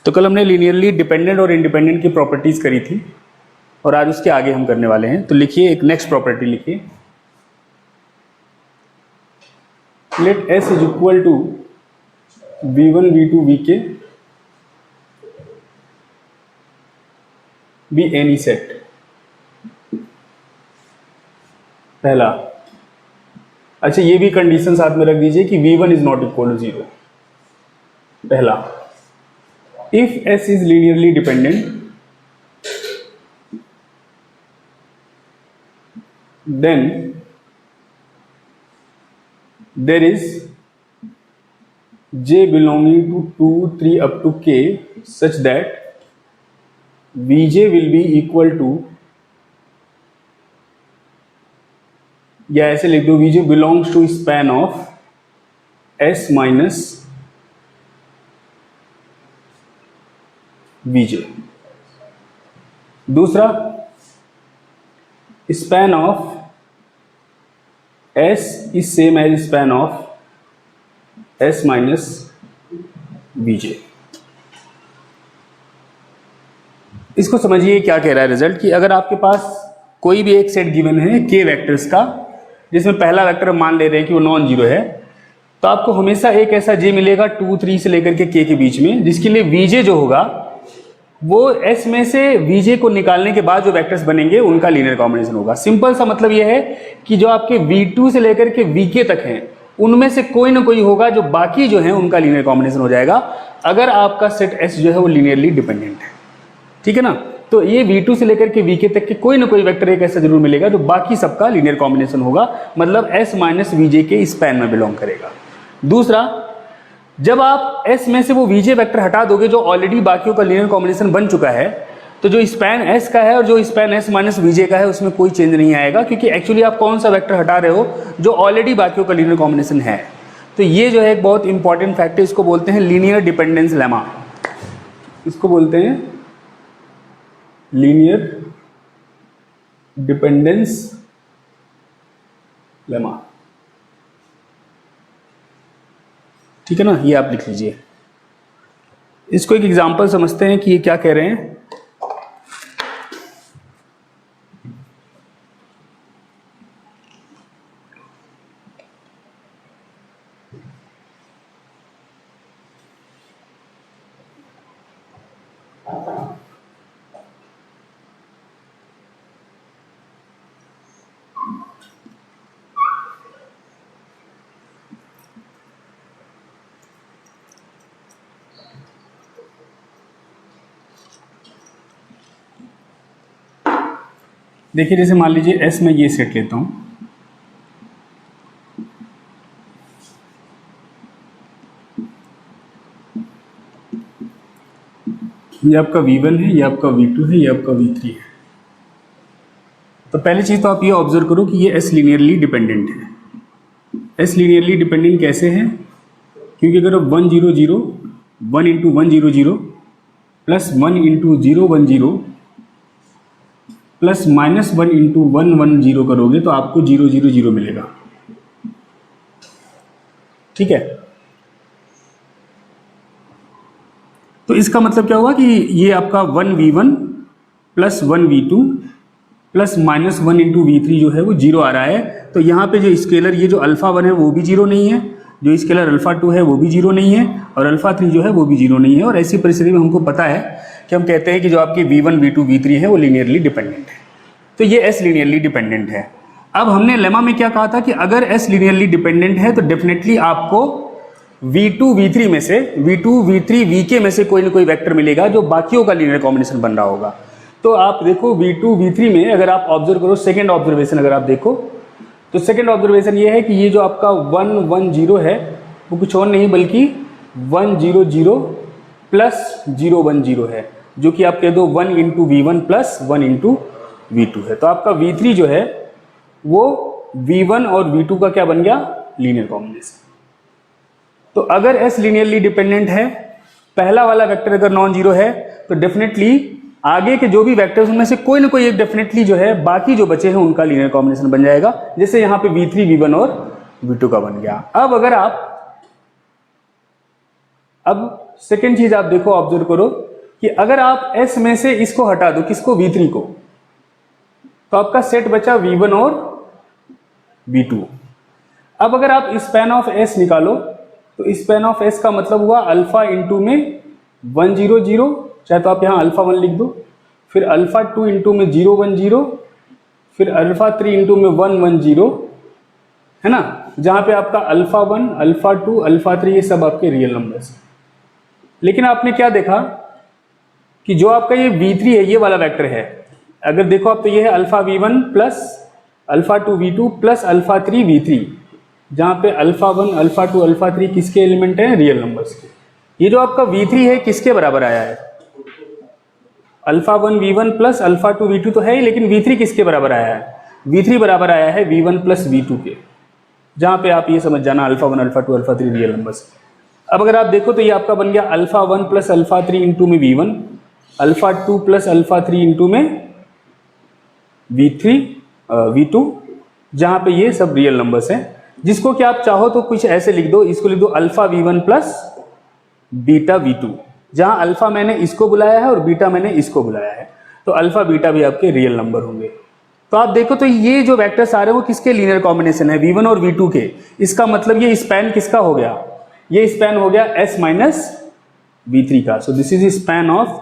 तो कल हमने लीनियरली डिपेंडेंट और इंडिपेंडेंट की प्रॉपर्टीज करी थी और आज उसके आगे हम करने वाले हैं। तो लिखिए, एक नेक्स्ट प्रॉपर्टी लिखिए, let S is equal to V1 V2 Vk be any set. पहला, अच्छा ये भी कंडीशन साथ में रख दीजिए कि V1 is not equal to 0। पहला, if S is linearly dependent then there is j belonging to 2, 3 up to k such that Vj will be equal to, या ऐसे लिख दो, Vj belongs to span of S minus Vj। दूसरा, span of S is same as span of S minus Vj। इसको समझिए क्या कह रहा है रिजल्ट, कि अगर आपके पास कोई भी एक सेट गिवन है k वेक्टर्स का, जिसमें पहला वेक्टर मान ले रहे हैं कि वो नॉन जीरो है, तो आपको हमेशा एक ऐसा j मिलेगा 2, 3 से लेकर के k के बीच में, जिसके लिए Vj जो होगा वो S में से Vj को निकालने के बाद जो वेक्टर्स बनेंगे उनका लीनियर कॉम्बिनेशन होगा। सिंपल सा मतलब यह है कि जो आपके V2 से लेकर के Vk तक हैं, उनमें से कोई ना कोई होगा जो बाकी जो है उनका लीनियर कॉम्बिनेशन हो जाएगा, अगर आपका सेट S जो है वो लीनियरली डिपेंडेंट है। ठीक है ना। तो ये V2 से लेकर के Vk तक के कोई ना कोई वेक्टर एक ऐसा जरूर मिलेगा जो बाकी सबका लीनियर कॉम्बिनेशन होगा, मतलब S माइनस Vj के स्पैन में बिलोंग करेगा। दूसरा, जब आप S में से वो Vj वेक्टर हटा दोगे जो ऑलरेडी बाकियों का लीनियर कॉम्बिनेशन बन चुका है, तो जो स्पैन S का है और जो स्पैन S माइनस Vj का है उसमें कोई चेंज नहीं आएगा, क्योंकि एक्चुअली आप कौन सा वेक्टर हटा रहे हो जो ऑलरेडी बाकियों का लीनियर कॉम्बिनेशन है। तो ये जो है एक बहुत इंपॉर्टेंट फैक्ट है, इसको बोलते हैं लीनियर डिपेंडेंस लेमा। इसको बोलते हैं लीनियर डिपेंडेंस लेमा। ठीक है ना, ये आप लिख लीजिए। इसको एक एग्जांपल समझते हैं कि ये क्या कह रहे हैं। देखिए, जैसे मान लीजिए S में ये सेट लेता हूं, ये आपका V1 है, ये आपका V2 है, ये आपका V3 है। तो पहली चीज तो आप ये ऑब्जर्व करो कि ये S लीनियरली डिपेंडेंट है। S लीनियरली डिपेंडेंट कैसे है? क्योंकि अगर 1 0 0 1 into 1 0 0 plus 1 into 0 1 0 plus minus 1 into 1 1 0 करोगे तो आपको 0 0 0 मिलेगा। ठीक है। तो इसका मतलब क्या हुआ कि ये आपका 1 V1 plus 1 V2 plus minus 1 into V3 जो है वो 0 आ रहा है। तो यहाँ पे जो स्केलर ये जो अल्फा 1 है वो भी 0 नहीं है, जो स्केलर अल्फा 2 है वो भी 0 नहीं है, और अल्फा 3 जो है वो भी 0 नहीं है। और ऐसी परिस्थिति में हमको पता है कि हम कहते हैं कि जो आपकी V1 V2 V3 है वो लीनियरली डिपेंडेंट है। तो ये S लीनियरली डिपेंडेंट है। अब हमने लेमा में क्या कहा था कि अगर S लीनियरली डिपेंडेंट है तो डेफिनेटली आपको V2 V3 में से V2 V3 Vk में से कोई ना कोई वेक्टर मिलेगा जो बाकियों का लीनियर कॉम्बिनेशन बन रहा होगा। तो आप देखो V2 V3 में अगर आप ऑब्जर्व करो, सेकेंड ऑब्जर्वेशन अगर आप देखो तो सेकेंड ऑब्जर्वेशन ये है कि ये जो आपका 1 1 0 है वो कुछ और नहीं बल्कि 1 0 0 प्लस 0 1 0 है, जो कि आप कह दो 1 into V1 plus 1 into V2 है। तो आपका V3 जो है वो V1 और V2 का क्या बन गया? Linear combination. तो अगर S लीनियरली डिपेंडेंट है, पहला वाला वेक्टर अगर नॉन जीरो है, तो डेफिनेटली आगे के जो भी वेक्टर्स उनमें से कोई ना कोई एक डेफिनेटली जो है बाकी जो बचे हैं उनका लीनियर कॉम्बिनेशन बन जाएगा। जैसे यहाँ पे V3 V1 और V2 का बन गया। अब अगर आप अब सेकेंड चीज आप देखो, ऑब्जर्व करो कि अगर आप S में से इसको हटा दो, किसको, V3 को, तो आपका सेट बचा V1 और V2। अब अगर आप स्पैन ऑफ S निकालो तो स्पैन ऑफ S का मतलब हुआ अल्फा इंटू में 1 0 0, चाहे तो आप यहां अल्फा 1 लिख दो, फिर अल्फा 2 इंटू में 0 1 0, फिर अल्फा 3 इंटू में 1 1 0, है ना, जहां पे आपका अल्फा 1 अल्फा 2 अल्फा 3 ये सब आपके रियल नंबर्स हैं। लेकिन आपने क्या देखा कि जो आपका ये V3 है, ये वाला वेक्टर है, अगर देखो आप तो ये है alpha V1 plus alpha 2 V2 plus alpha 3 V3, जहां पे अल्फा 1 अल्फा 2 अल्फा 3 किसके एलिमेंट हैं, रियल नंबर्स के। ये जो आपका V3 है किसके बराबर आया है, alpha 1 V1 plus alpha 2 V2 तो है ही, लेकिन V3 किसके बराबर आया है, V3 बराबर आया है V1 प्लस V2 के, जहां पे आप ये समझ जाना alpha 1 alpha 2 alpha 3 real numbers. अब अगर आप देखो तो ये आपका बन गया अल्फा 1 प्लस अल्फा 3 इंटू में V1, alpha 2 plus alpha 3 into में V2, जहां पे ये सब रियल नंबर्स हैं, जिसको कि आप चाहो तो कुछ ऐसे लिख दो, इसको लिख दो alpha V1 plus beta V2, जहां अल्फा मैंने इसको बुलाया है और बीटा मैंने इसको बुलाया है, तो अल्फा बीटा भी आपके रियल नंबर होंगे। तो आप देखो तो ये जो वेक्टर्स आ रहे हैं वो किसके लीनियर कॉम्बिनेशन है, V1 और V2 के। इसका मतलब ये स्पैन किसका हो गया, ये स्पैन हो गया S माइनस V3 का। So this is span of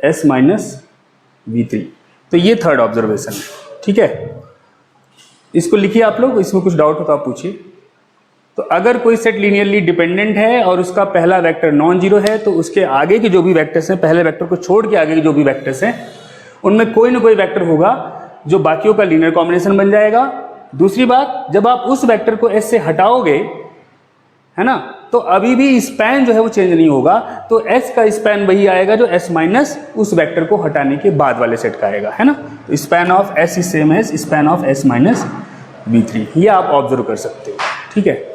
S minus V3। तो ये थर्ड ऑब्जर्वेशन है, ठीक है, इसको लिखिए आप लोग, इसमें कुछ डाउट हो तो आप पूछिए। तो अगर कोई सेट लीनियरली डिपेंडेंट है और उसका पहला वेक्टर नॉन जीरो है, तो उसके आगे के जो भी वेक्टर्स हैं, पहले वेक्टर को छोड़ के आगे के जो भी वेक्टर्स हैं, उनमें कोई ना कोई वेक्टर होगा जो बाकियों का लीनियर कॉम्बिनेशन बन जाएगा। दूसरी बात, जब आप उस वेक्टर को S से हटाओगे, है ना, तो अभी भी स्पैन जो है वो चेंज नहीं होगा, तो S का स्पैन वही आएगा जो S माइनस उस वेक्टर को हटाने के बाद वाले सेट का आएगा, है ना। तो span of S is same as span of S minus V3, ये आप ऑब्जर्व कर सकते हो, ठीक है।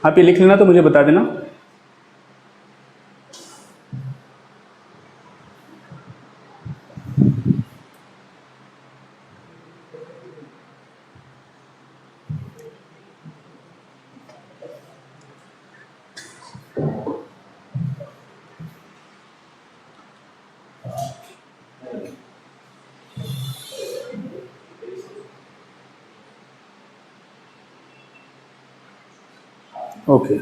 आप ये लिख लेना तो मुझे बता देना। ओके,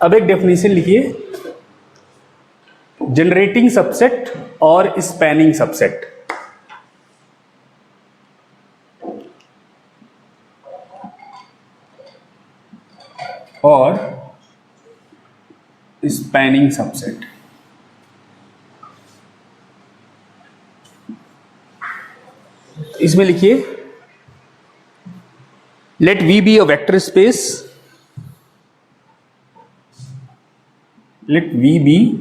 अब एक डेफिनेशन लिखिए, जनरेटिंग सबसेट और स्पैनिंग सबसेट। और स्पैनिंग सबसेट। इसमें लिखिए, let V be a vector space, let V be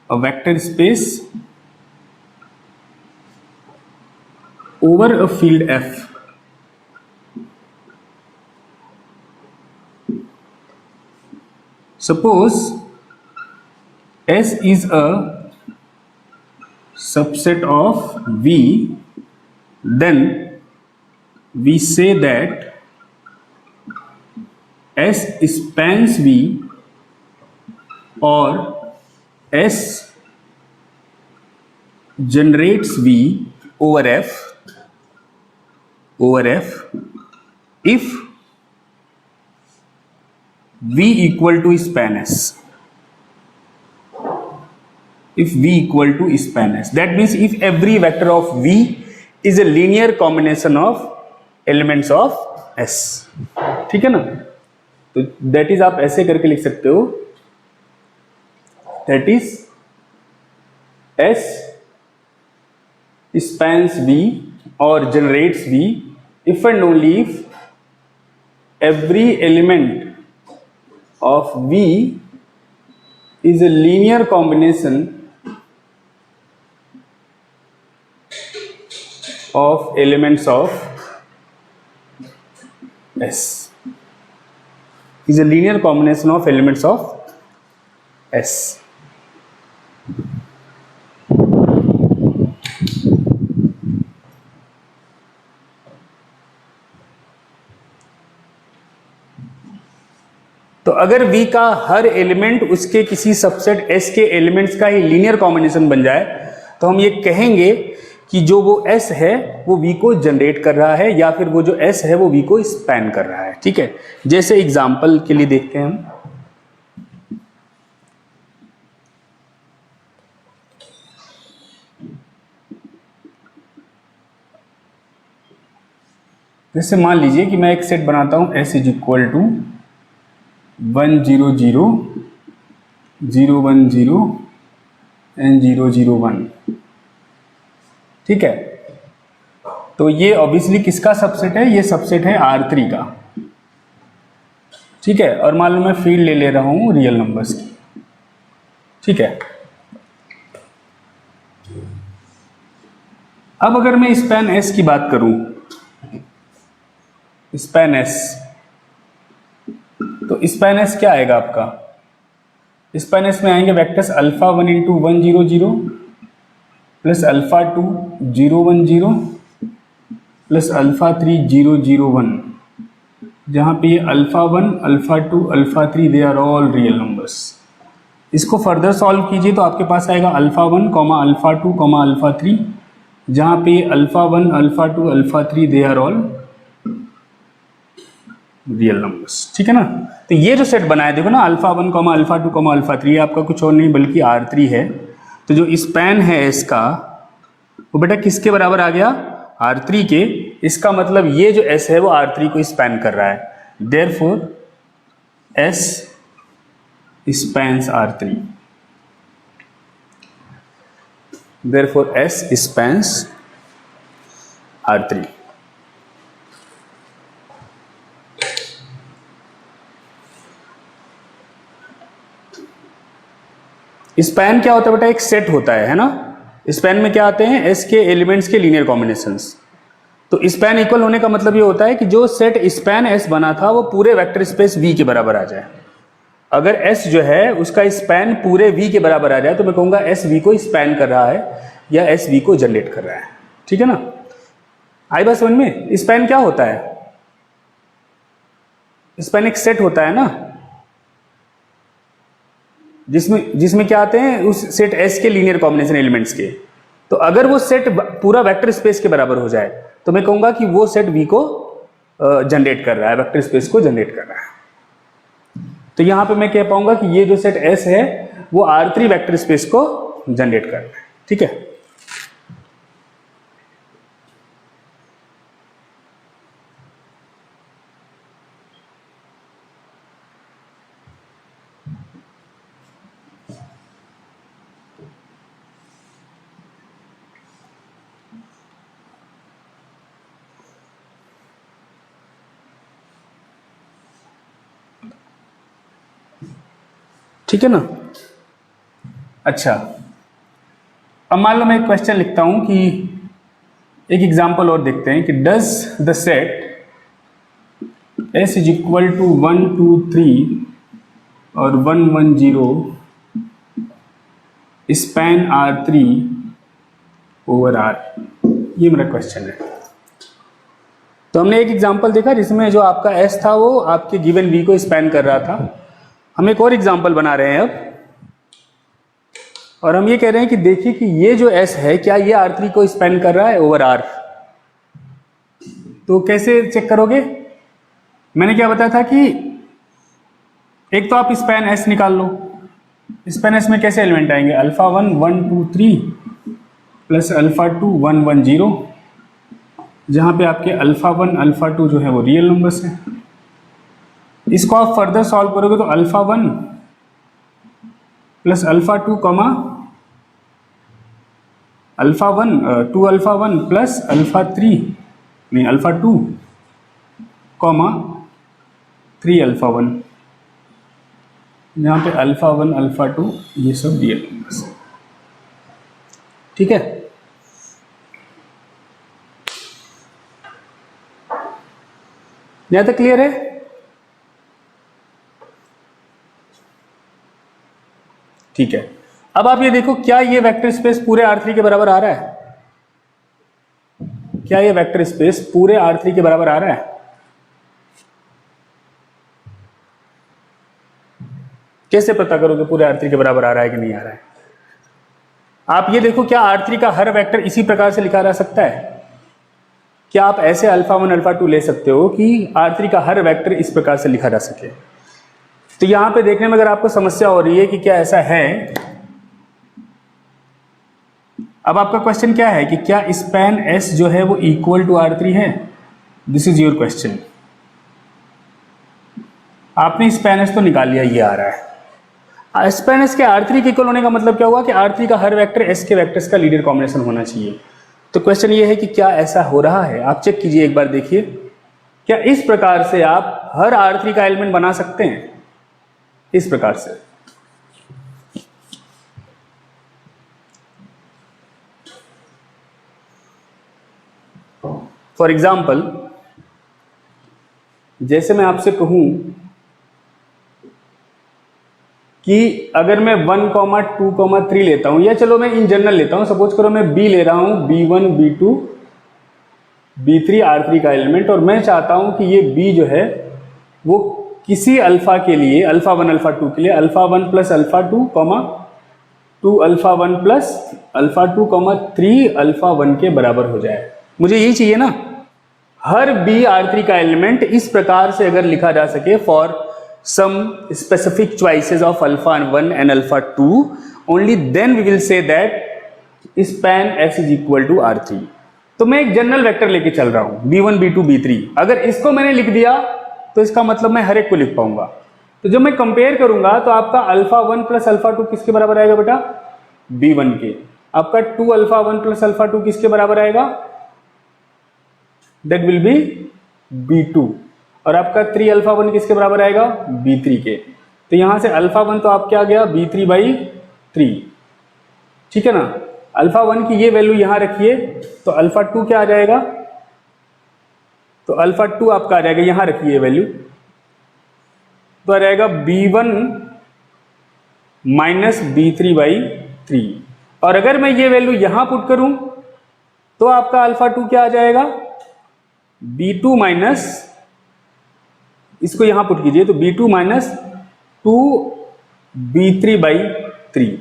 a vector space over a field F. Suppose S is a subset of V, then we say that S spans V और S generates V over F if V equal to span S. If V equal to span S, that means if every vector of V is a linear combination of elements of S, ठीक है ना। तो that is आप ऐसे करके लिख सकते हो, that is S spans V और generates V if and only if every element of V is a linear combination of elements of S, is a linear combination of elements of S. तो अगर V का हर element उसके किसी subset S के elements का ही linear combination बन जाए तो हम ये कहेंगे कि जो वो S है वो V को जनरेट कर रहा है, या फिर वो जो S है वो V को स्पैन कर रहा है। ठीक है, जैसे एग्जांपल के लिए देखते हैं हम। जैसे मान लीजिए कि मैं एक सेट बनाता हूं S is equal to 1 0 0 0 1 0 and 0 0 1। ठीक है, तो ये ऑब्वियसली किसका सबसेट है? ये सबसेट है R3 का। ठीक है, और मान लो मैं फील्ड ले रहा हूं रियल नंबर्स की। ठीक है, अब अगर मैं स्पैन S की बात करूं, स्पैन S, तो स्पैन S क्या आएगा आपका? स्पैन S में आएंगे vectors alpha 1 into 1 0 0 plus alpha 2 0 1 0 plus alpha 3 0 0 1, जहां पे ये alpha 1 alpha 2 alpha 3 they are all real numbers. इसको फर्दर सॉल्व कीजिए तो आपके पास आएगा alpha 1 comma alpha 2 comma alpha 3, जहां पे alpha 1 alpha 2 alpha 3 they are all real numbers. ठीक है ना, तो ये जो सेट बनाया देखो ना, alpha 1 comma alpha 2 comma alpha 3, आपका कुछ और नहीं बल्कि R3 है। तो जो स्पैन है इसका वो बेटा किसके बराबर आ गया? R3 के। इसका मतलब ये जो S है वो R3 को स्पैन कर रहा है, therefore S spans R3, therefore S spans R3। Span क्या होता है बेटा? एक सेट होता है ना। स्पैन में क्या आते हैं? S के एलिमेंट्स के लीनियर कॉम्बिनेशंस। तो स्पैन इक्वल होने का मतलब ये होता है कि जो सेट स्पैन S बना था वो पूरे वेक्टर स्पेस V के बराबर आ जाए। अगर S जो है उसका स्पैन पूरे V के बराबर आ जाए तो मैं कहूंगा S V को स्पैन कर रहा है या S V को जनरेट कर रहा है। ठीक है ना, आई बात समझ में? स्पैन क्या होता है? स्पैन एक सेट होता है ना, जिसमें क्या आते हैं? उस सेट S के लीनियर कॉम्बिनेशन एलिमेंट्स के। तो अगर वो सेट पूरा वेक्टर स्पेस के बराबर हो जाए तो मैं कहूंगा कि वो सेट V को जनरेट कर रहा है, वेक्टर स्पेस को जनरेट कर रहा है। तो यहां पे मैं कह पाऊंगा कि ये जो सेट S है वो R3 वेक्टर स्पेस को जनरेट कर रहा है। ठीक है, ठीक है ना। अच्छा, अब मान लो मैं एक क्वेश्चन लिखता हूं कि एक एग्जांपल और देखते हैं कि does the set S is equal to 1 2 3 और 1 1 0 स्पैन R3 ओवर R। ये मेरा क्वेश्चन है। तो हमने एक एग्जांपल देखा जिसमें जो आपका S था वो आपके गिवन V को स्पैन कर रहा था। हम एक और एग्जांपल बना रहे हैं अब, और हम ये कह रहे हैं कि देखिए कि ये जो S है क्या ये R3 को स्पैन कर रहा है ओवर R। तो कैसे चेक करोगे? मैंने क्या बताया था कि एक तो आप स्पैन S निकाल लो। स्पैन S में कैसे एलिमेंट आएंगे? अल्फा 1 1 2 3 प्लस अल्फा 2 1 1 0, जहां पे आपके अल्फा 1 अल्फा 2 जो है वो रियल नंबर्स हैं। इसको आप फर्दर सॉल्व करोगे तो alpha 1 plus alpha 2 comma alpha 1 2 alpha 1 plus alpha 3 नहीं अल्फा 2 कॉमा 3 अल्फा 1, यहाँ पे अल्फा 1 अल्फा 2 ये सब रियल नंबर्स, ठीक है। यहां तक क्लियर है? ठीक है। अब आप ये देखो, क्या ये वेक्टर स्पेस पूरे R3 के बराबर आ रहा है? क्या ये वेक्टर स्पेस पूरे R3 के बराबर आ रहा है? कैसे पता करोगे पूरे R3 के बराबर आ रहा है कि नहीं आ रहा है? आप ये देखो, क्या R3 का हर वेक्टर इसी प्रकार से लिखा जा सकता है? क्या आप ऐसे अल्फा 1 अल्फा 2 ले सकते हो कि R3 का हर वेक्टर इस प्रकार से लिखा जा सके? तो यहां पे देखने में अगर आपको समस्या हो रही है कि क्या ऐसा है, अब आपका क्वेश्चन क्या है कि क्या स्पैन S जो है वो इक्वल टू R3 है? This is your question. आपने स्पैन S तो निकाल लिया, ये आ रहा है। स्पैन S के R3 के इक्वल होने का मतलब क्या हुआ कि R3 का हर वेक्टर S के वेक्टर्स का लीनियर कॉम्बिनेशन होना चाहिए। तो क्वेश्चन ये है कि क्या ऐसा हो रहा है? आप चेक कीजिए एक बार, देखिए क्या इस प्रकार से आप हर R3 का एलिमेंट बना सकते हैं? इस प्रकार से फॉर एग्जाम्पल, जैसे मैं आपसे कहूं कि अगर मैं 1, 2, 3 लेता हूं, या चलो मैं इन जनरल लेता हूं, सपोज करो मैं B ले रहा हूं, B1, B2, B3 R3 का एलिमेंट, और मैं चाहता हूं कि ये B जो है वो किसी अल्फा के लिए, अल्फा 1 अल्फा 2 के लिए alpha 1 plus alpha 2, 2 alpha 1 plus alpha 2, 3 alpha 1 के बराबर हो जाए। मुझे यही चाहिए ना, हर B R3 का एलिमेंट इस प्रकार से अगर लिखा जा सके for some specific choices of alpha 1 and alpha 2, only then we will say that span S is equal to R3। तो मैं एक जनरल वेक्टर लेके चल रहा हूं B1, B2, B3, अगर इसको मैंने लिख दिया तो इसका मतलब मैं हर एक को लिख पाऊंगा। तो जब मैं कंपेयर करूंगा तो आपका अल्फा 1 प्लस अल्फा 2 किसके बराबर आएगा बेटा? B1 के। आपका 2 अल्फा 1 प्लस अल्फा 2 किसके बराबर आएगा? That will be B2। और आपका 3 अल्फा 1 किसके बराबर आएगा? B3 के। तो यहां से अल्फा 1 तो आप क्या आ गया? B3/3, ठीक है ना। अल्फा 1 की ये वैल्यू यहां रखिए, तो अल्फा 2 क्या आ जाएगा? तो अल्फा 2 आपका आ जाएगा, यहां रखिए वैल्यू, तो आ जाएगा B1 माइनस B3/3। और अगर मैं ये वैल्यू यहां पुट करूं तो आपका अल्फा 2 क्या आ जाएगा? B2 माइनस, इसको यहां पुट कीजिए, तो B2 माइनस 2 B3/3।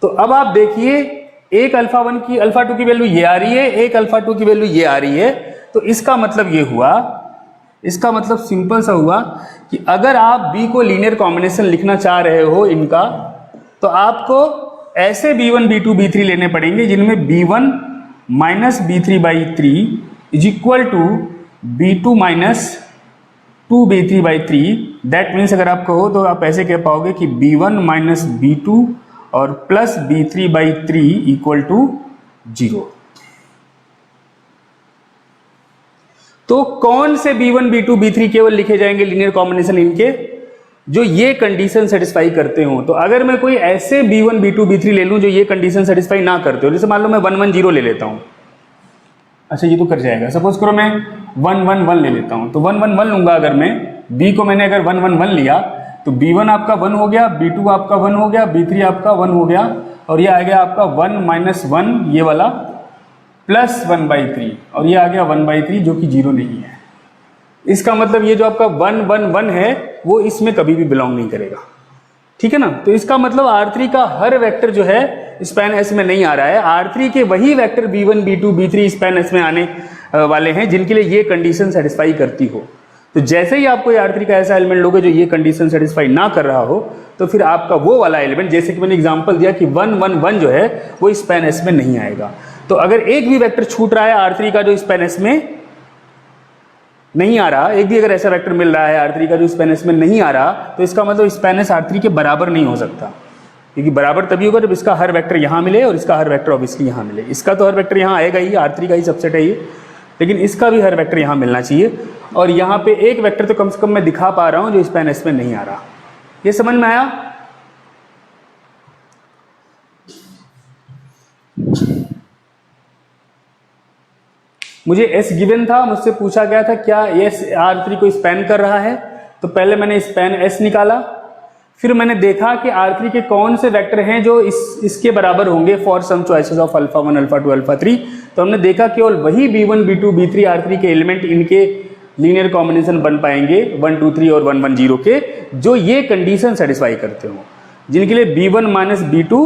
तो अब आप देखिए, एक अल्फा 1 की, अल्फा 2 की वैल्यू ये आ रही है, एक अल्फा 2 की वैल्यू ये आ रही है। तो इसका मतलब ये हुआ, इसका मतलब सिंपल सा हुआ कि अगर आप B को लीनियर कॉम्बिनेशन लिखना चाह रहे हो इनका, तो आपको ऐसे B1, B2, B3 लेने पड़ेंगे जिनमें B1 minus B3/3 is equal to B2 minus 2 B3/3। That means अगर आप कहो तो आप ऐसे कह पाओगे कि B1 माइनस B2 और प्लस B3/3 इक्वल टू 0। तो कौन से B1, B2, B3 केवल लिखे जाएंगे लीनियर कॉम्बिनेशन इनके जो ये कंडीशन सेटिस्फाई करते हो? तो अगर मैं कोई ऐसे B1, B2, B3 ले लूं जो ये कंडीशन सेटिस्फाई ना करते हो, जैसे मान लो मैं 1, 1, 0 ले लेता हूं, अच्छा ये तो कर जाएगा। सपोज करो मैं 1, 1, 1 ले लेता हूं, तो 1, 1, 1 लूंगा। अगर मैं B को मैंने अगर 1, 1, 1 लिया तो B1 आपका 1 हो गया, B2 आपका 1 हो गया, B3 आपका 1 हो गया, और ये आ गया आपका 1 माइनस 1 ये वाला प्लस 1/3, और ये आ गया 1/3 जो कि 0 नहीं है। इसका मतलब ये जो आपका 1, 1, 1 है वो इसमें कभी भी बिलोंग नहीं करेगा, ठीक है ना। तो इसका मतलब R3 का हर वेक्टर जो है स्पैन S में नहीं आ रहा है। R3 के वही vector B1, B2, B3 span S में आने वाले हैं जिनके लिए ये कंडीशन सेटिस्फाई करती हो। तो जैसे ही आप कोई R3 का ऐसा एलिमेंट लोगे जो ये कंडीशन सेटिस्फाई ना कर रहा हो, तो फिर आपका वो वाला एलिमेंट, जैसे कि मैंने एग्जांपल दिया कि 1, 1, 1 जो है वो स्पैन S में नहीं आएगा। तो अगर एक भी वेक्टर छूट रहा है R3 का जो स्पैन S में नहीं आ रहा, एक भी अगर ऐसा वेक्टर मिल रहा है R3 का जो स्पैन S में नहीं आ रहा, तो इसका मतलब स्पैन S R3 के बराबर नहीं हो सकता, क्योंकि बराबर तभी होगा जब इसका हर वेक्टर यहां मिले और इसका हर वेक्टर ऑब्वियसली यहां मिले। इसका तो हर वेक्टर यहां आएगा ही, R3 का ही सबसेट है ये, लेकिन इसका भी हर वेक्टर यहाँ मिलना चाहिए। और यहाँ पे एक वेक्टर तो कम से कम मैं दिखा पा रहा हूँ जो स्पैन एस में नहीं आ रहा। ये समझ में आया? मुझे एस गिवन था, मुझसे पूछा गया था क्या एस R3 को स्पैन कर रहा है, तो पहले मैंने स्पैन एस निकाला, फिर मैंने देखा कि R3 के कौन से वेक्टर हैं जो इसके बराबर होंगे for some choices of alpha 1 alpha 2 alpha 3। तो हमने देखा केवल वही B1 B2 B3 R3 के एलिमेंट इनके लीनियर कॉम्बिनेशन बन पाएंगे 1 2 3 और 1 1 0 के, जो ये कंडीशन सेटिस्फाई करते हो, जिनके लिए B1 माइनस B2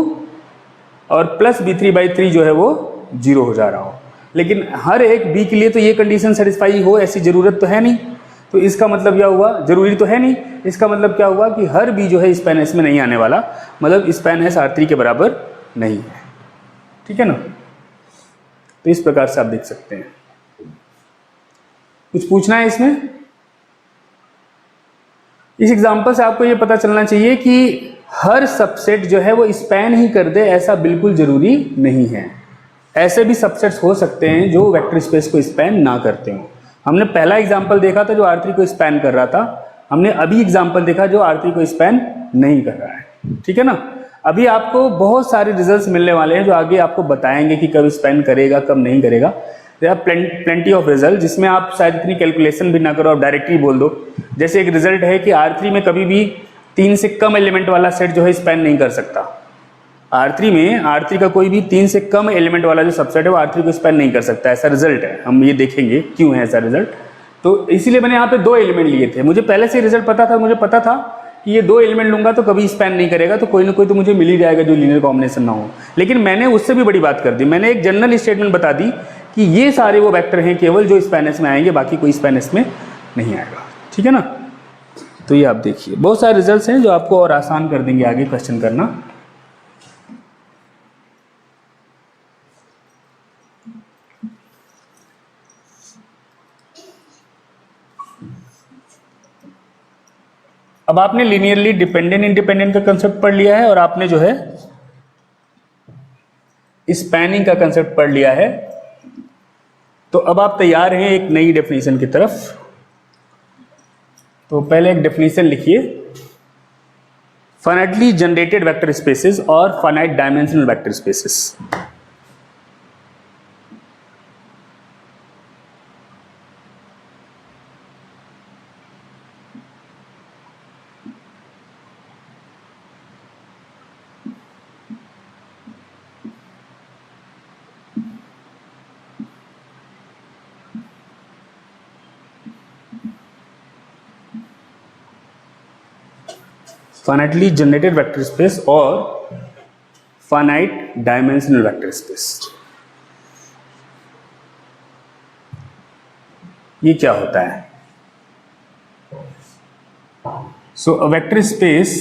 और प्लस B3/3 जो है वो 0 हो जा रहा हो। लेकिन हर एक B के लिए तो ये कंडीशन सेटिस्फाई हो ऐसी जरूरत तो है नहीं। तो इसका मतलब क्या हुआ, जरूरी तो है नहीं, इसका मतलब क्या हुआ कि हर B जो है स्पैन एस में नहीं आने वाला, मतलब स्पैन एस R3 के बराबर नहीं है। ठीक है ना? तो इस प्रकार से आप देख सकते हैं। कुछ पूछना है इसमें? इस एग्जांपल से आपको ये पता चलना चाहिए कि हर सबसेट जो है वो स्पैन ही कर दे ऐसा बिल्कुल जरूरी नहीं है। ऐसे भी सबसेट्स हो सकते हैं जो वेक्टर स्पेस को स्पैन ना करते हो। हमने पहला एग्जांपल देखा था जो R3 को स्पैन कर रहा था, हमने अभी एग्जांपल देखा जो R3 को स्पैन नहीं कर रहा है। ठीक है ना? अभी आपको बहुत सारे रिजल्ट्स मिलने वाले हैं जो आगे आपको बताएंगे कि कब स्पैन करेगा कब नहीं करेगा। There are plenty of result जिसमें आप शायद इतनी कैलकुलेशन भी ना करो, आप डायरेक्टली बोल दो। जैसे एक रिजल्ट है कि R3 में कभी भी 3 से कम एलिमेंट वाला सेट जो है स्पैन नहीं कर सकता। R3 में R3 का कोई भी 3 से कम एलिमेंट वाला जो सबसेट है वो R3 को स्पैन नहीं कर सकता, ऐसा रिजल्ट है। हम ये देखेंगे क्यों है ऐसा रिजल्ट। तो इसीलिए मैंने यहाँ पे 2 एलिमेंट लिए थे। मुझे पहले से रिजल्ट पता था, मुझे पता था कि ये 2 एलिमेंट लूंगा तो कभी स्पैन नहीं करेगा, तो कोई ना कोई तो मुझे मिल ही जाएगा जो लीनियर कॉम्बिनेशन ना हो। लेकिन मैंने उससे भी बड़ी बात कर दी, मैंने एक जनरल स्टेटमेंट बता दी कि ये सारे वो वेक्टर हैं केवल जो स्पैन एस में आएंगे, बाकी कोई स्पैन एस में नहीं आएगा। ठीक है ना? तो ये आप देखिए बहुत सारे रिजल्ट्स हैं जो आपको और आसान कर देंगे आगे क्वेश्चन करना। अब आपने लीनियरली डिपेंडेंट इंडिपेंडेंट का कंसेप्ट पढ़ लिया है और आपने जो है स्पैनिंग का कंसेप्ट पढ़ लिया है। तो अब आप तैयार हैं एक नई डेफिनेशन की तरफ। तो पहले एक डेफिनेशन लिखिए, फाइनाइटली जनरेटेड वेक्टर स्पेसेस और finite dimensional vector spaces. Finitely generated vector space और फाइनाइट डायमेंशनल वेक्टर स्पेस। ये क्या होता है? So a vector space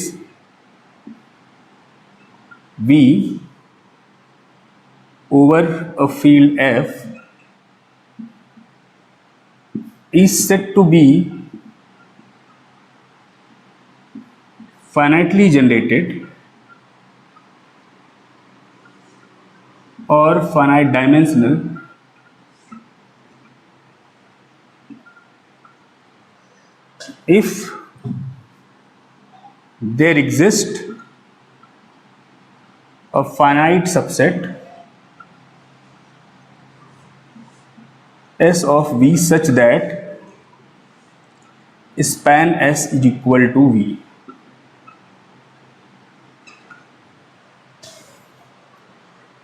V over a field F is said to be finitely generated or finite dimensional if there exists a finite subset S of V such that span S is equal to V।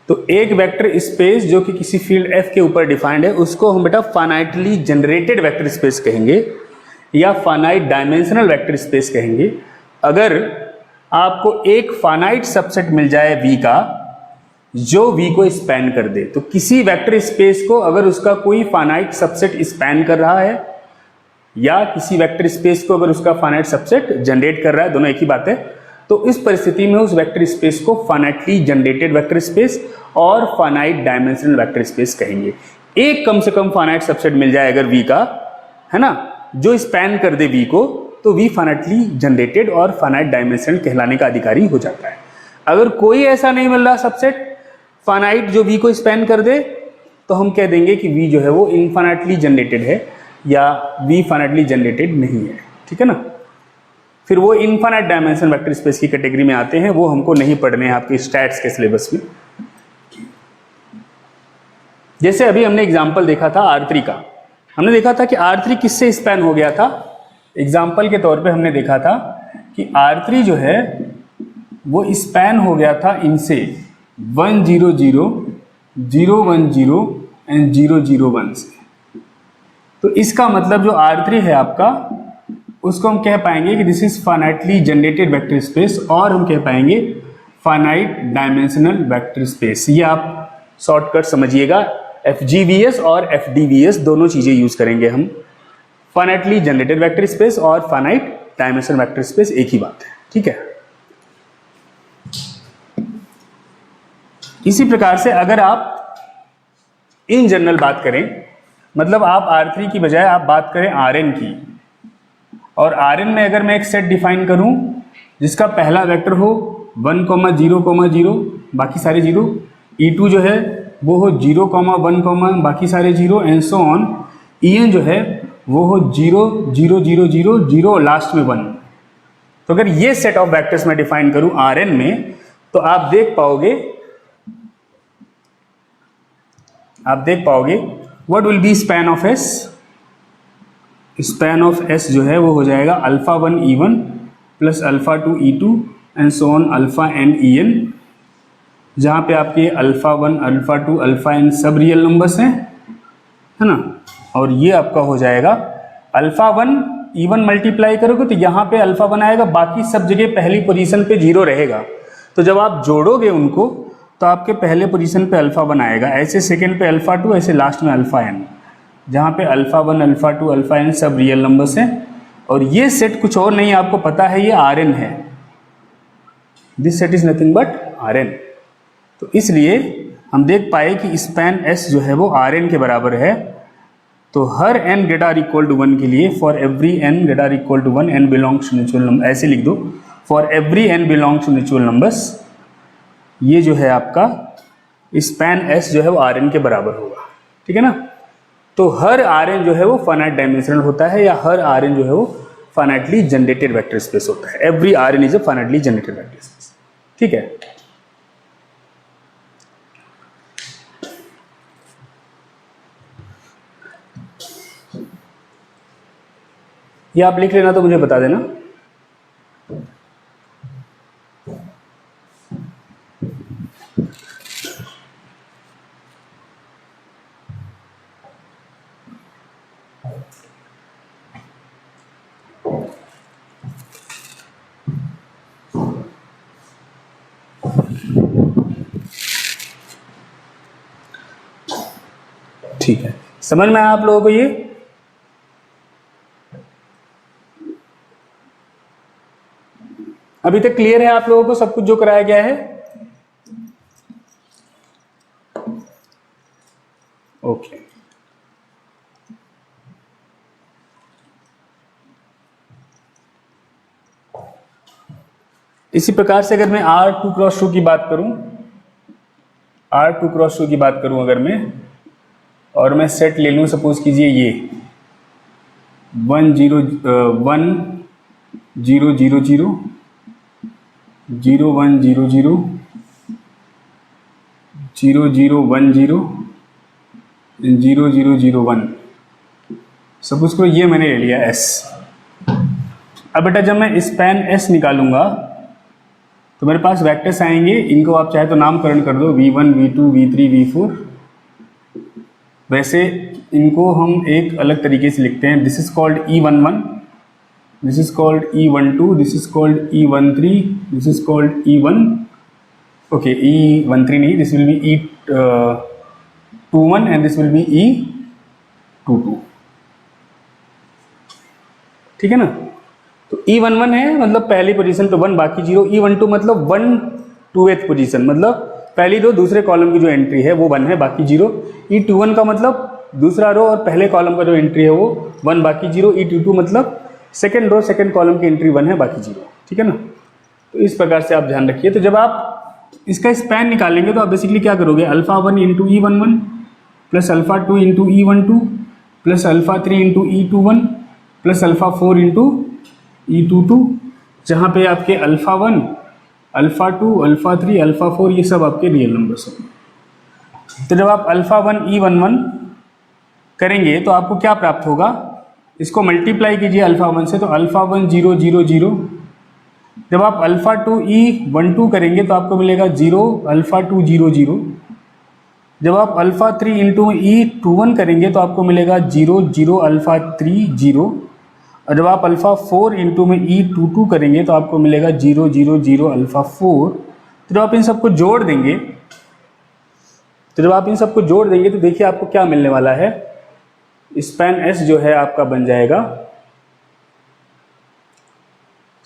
तो एक vector space जो कि किसी field F के ऊपर defined है उसको हम बेटा फाइनाइटली जनरेटेड वेक्टर स्पेस कहेंगे या फाइनाइट डायमेंशनल वेक्टर स्पेस कहेंगे अगर आपको एक फाइनाइट सबसेट मिल जाए V का जो V को स्पैन कर दे। तो किसी वेक्टर स्पेस को अगर उसका कोई फाइनाइट सबसेट स्पैन कर रहा है या किसी वेक्टर स्पेस को अगर उसका फाइनाइट सबसेट जनरेट कर रहा है, दोनों एक ही बात है, तो इस परिस्थिति में उस वेक्टर स्पेस को फाइनाइटली जनरेटेड वेक्टर स्पेस और फाइनाइट डायमेंशनल वेक्टर स्पेस कहेंगे। एक कम से कम फाइनाइट सबसेट मिल जाए अगर V का, है ना, जो स्पैन कर दे V को, तो V फाइनाइटली जनरेटेड और फाइनाइट डायमेंशनल कहलाने का अधिकारी हो जाता है। अगर कोई ऐसा नहीं मिल रहा सबसेट फाइनाइट जो V को स्पैन कर दे, तो हम कह देंगे कि V जो है वो इनफाइनाइटली जनरेटेड है या V फाइनाइटली जनरेटेड नहीं है, ठीक है ना। फिर वो इनफाइनाइट डायमेंशन वेक्टर स्पेस की कैटेगरी में आते हैं, वो हमको नहीं पढ़ने हैं आपके स्टैट्स के सिलेबस में। जैसे अभी हमने एग्जाम्पल देखा था R3 का, हमने देखा था कि R3 किससे स्पैन हो गया था। एग्जाम्पल के तौर पे हमने देखा था कि R3 जो है वो स्पैन हो गया था इनसे 1 0 0 0 1 0 एंड 0 0 1 से। तो इसका मतलब जो R3 है आपका, उसको हम कह पाएंगे कि this is finitely generated vector space, और हम कह पाएंगे फाइनाइट डायमेंशनल वेक्टर स्पेस। ये आप शॉर्टकट समझिएगा, FGVS और FDVS दोनों चीजें यूज करेंगे हम। फाइनाइटली जनरेटेड वेक्टर स्पेस और फाइनाइट डायमेंशनल वेक्टर स्पेस एक ही बात है, ठीक है। इसी प्रकार से अगर आप इन जनरल बात करें, मतलब आप R3 की बजाय आप बात करें Rn की, और Rn में अगर मैं एक सेट डिफाइन करूं जिसका पहला वेक्टर हो 1 0 0 बाकी सारे 0, E2 जो है वो हो 0 1 बाकी सारे 0 एंड सो ऑन, En जो है वो हो 0 0 0 0 0 लास्ट में 1। तो अगर ये सेट ऑफ वेक्टर्स मैं डिफाइन करूं Rn में, तो आप देख पाओगे what will be span of S। Span of S जो है वो हो जाएगा α1 E1 plus α2 E2 and so on αn En, जहाँ पे आपके α1 α2 αn सब रियल नंबर्स हैं, है ना। और ये आपका हो जाएगा α1 E1 मल्टीप्लाई करोगे तो यहाँ पे α1 आएगा, बाकी सब जगह पहली पोजीशन पे 0 रहेगा। तो जब आप जोड़ोगे उनको तो आपके पहले पोजीशन पे α1 आएगा, ऐसे सेकेंड पे α2, ऐसे लास्ट में αn, जहाँ पे α1 α2 αn सब रियल नंबर्स हैं। और ये सेट कुछ और नहीं, आपको पता है ये Rn है, this set is nothing but Rn। तो इसलिए हम देख पाए कि स्पैन S जो है वो Rn के बराबर है। तो हर n ग्रेटर इक्वल टू 1 के लिए, for every n greater equal to 1 n belongs to natural number, ऐसे लिख दो, for every n belongs to natural numbers, ये जो है आपका स्पैन S जो है वो Rn के बराबर होगा, ठीक है ना। तो हर Rn जो है वो फाइनाइट डायमेंशनल होता है, या हर Rn जो है वो फाइनाइटली जनरेटेड वेक्टर स्पेस होता है। Every Rn is a finitely generated vector space, ठीक है। ये आप लिख लेना तो मुझे बता देना। ठीक है, समझ में आया आप लोगों को ये? अभी तक क्लियर है आप लोगों को सब कुछ जो कराया गया है? ओके। इसी प्रकार से अगर मैं R2 क्रॉस 2 की बात करूं, R2 क्रॉस 2 की बात करूं अगर मैं, और मैं सेट ले लूं, सपोज कीजिए ये 1 0 1 0 0 0 0 1 0 0 0 0 1 0 0 0 0 1, सपोज करो ये मैंने ले लिया S। अब बेटा जब मैं स्पैन S निकालूंगा तो मेरे पास वेक्टर्स आएंगे, इनको आप चाहे तो नामकरण कर दो V1 V2 V3 V4। वैसे इनको हम एक अलग तरीके से लिखते हैं, this is called E11, this is called E12, this is called E13, this is called E1, okay E13 नहीं, this will be E21 and this will be E22, ठीक है ना। तो E11 है मतलब पहली पोजीशन पे 1 बाकी 0, E12 मतलब 1 2th पोजीशन, मतलब पहली रो दूसरे कॉलम की जो एंट्री है वो 1 है बाकी 0। E21 का मतलब दूसरा रो और पहले कॉलम का जो एंट्री है वो 1 बाकी 0। E22 मतलब सेकेंड रो सेकेंड कॉलम की एंट्री 1 है बाकी 0, ठीक है ना। तो इस प्रकार से आप ध्यान रखिए। तो जब आप इसका स्पैन निकालेंगे तो आप बेसिकली क्या करोगे, α1 into E11 plus alpha 2 into E12 plus alpha 3 into E21 plus alpha 4 into E22, जहाँ पे आपके अल्फा 1, अल्फा 2, अल्फा 3, अल्फा 4 ये सब आपके रियल नंबर्स होंगे। तो जब आप अल्फा 1 E11 करेंगे तो आपको क्या प्राप्त होगा, इसको मल्टीप्लाई कीजिए अल्फा 1 से, तो अल्फा 1 0 0 0। जब आप अल्फा 2 E12 करेंगे तो आपको मिलेगा 0 अल्फा 2 0 0। जब आप अल्फा 3 इंटू E21 करेंगे तो आपको मिलेगा 0 0 अल्फा 3 0। और जब आप अल्फा 4 इंटू में E22 करेंगे तो आपको मिलेगा 0 0 0 अल्फा 4। तो जब आप इन सबको जोड़ देंगे तो देखिए आपको क्या मिलने वाला है, स्पैन एस जो है आपका बन जाएगा,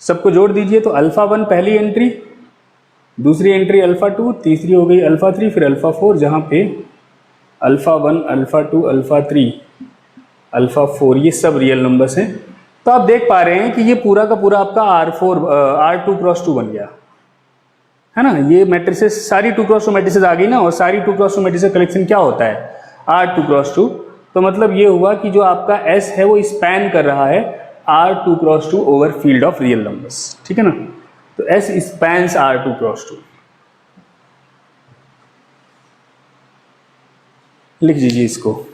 सबको जोड़ दीजिए तो अल्फा 1 पहली एंट्री, दूसरी एंट्री अल्फा 2, तीसरी हो गई अल्फा 3, फिर अल्फा 4, जहां पे अल्फा 1, अल्फा 2, अल्फा 3, अल्फा 4 ये सब रियल नंबर्स हैं। तो आप देख पा रहे हैं कि ये पूरा का पूरा आपका R2 क्रॉस 2 बन गया है ना। ये मैट्रिसेस सारी 2 क्रॉस 2 मैट्रिसेस आ गई ना, और सारी 2 क्रॉस 2 मैट्रिसेस कलेक्शन क्या होता है, R2 क्रॉस 2। तो मतलब ये हुआ कि जो आपका S है वो स्पैन कर रहा है R2 cross 2 over field of real numbers, ठीक है ना। तो S स्पैन्स R2 क्रॉस 2। लिख दीजिए इसको।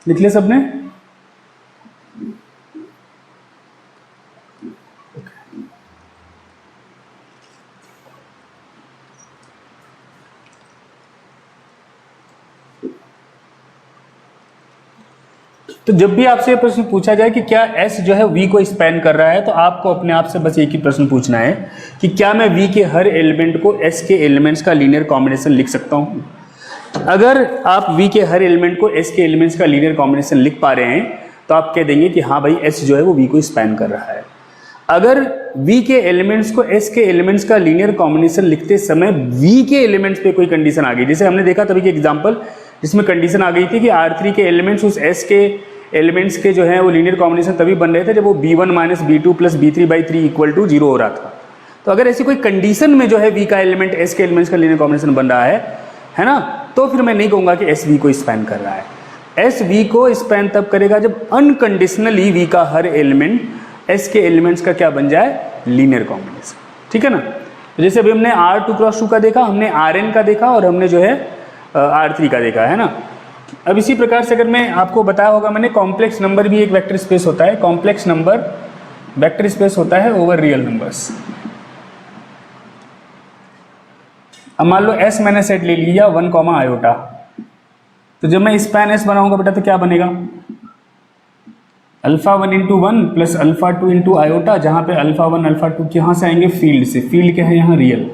लिख लिया सबने? तो जब भी आपसे ये प्रश्न पूछा जाए कि क्या S जो है V को स्पैन कर रहा है, तो आपको अपने आप से बस एक ही प्रश्न पूछना है कि क्या मैं V के हर एलिमेंट को S के एलिमेंट्स का लीनियर कॉम्बिनेशन लिख सकता हूं। अगर आप V के हर एलिमेंट को S के एलिमेंट्स का लीनियर कॉम्बिनेशन लिख पा रहे हैं तो आप कह देंगे कि हाँ भाई S जो है वो V को स्पैन कर रहा है। अगर V के एलिमेंट्स को S के एलिमेंट्स का लीनियर कॉम्बिनेशन लिखते समय V के एलिमेंट्स पे कोई कंडीशन आ गई, जैसे हमने देखा तभी के एग्जांपल जिसमें कंडीशन आ गई थी कि R3 के एलिमेंट्स उस S के एलिमेंट्स के जो है वो लीनियर कॉम्बिनेशन तभी बन रहे थे जब वो B1 minus B2 plus B3/3 equal to 0 हो रहा था। तो अगर ऐसी कोई कंडीशन में जो है V का एलिमेंट S के एलिमेंट्स का लीनियर कॉम्बिनेशन बन रहा है ना, तो फिर मैं नहीं कहूंगा कि S V को स्पैन कर रहा है। S V को स्पैन तब करेगा जब अनकंडीशनली V का हर एलिमेंट S के एलिमेंट्स का क्या बन जाए, लीनियर कॉम्बिनेशन, ठीक है ना। जैसे अभी हमने R2 क्रॉस 2 का देखा, हमने Rn का देखा और हमने जो है R3 का देखा, है ना। अब इसी प्रकार से अगर मैं आपको बताया होगा मैंने, कॉम्प्लेक्स नंबर भी एक वेक्टर स्पेस होता है। कॉम्प्लेक्स नंबर वेक्टर स्पेस होता है ओवर रियल नंबर्स। अब मान लो S मैंने सेट ले लिया 1 आयोटा, तो जब मैं स्पैन S बनाऊंगा बेटा तो क्या बनेगा, alpha 1 into 1 plus alpha 2 into iota, जहां पे अल्फा 1 अल्फा 2 कहाँ से आएंगे, फील्ड से। फील्ड क्या है यहाँ, रियल।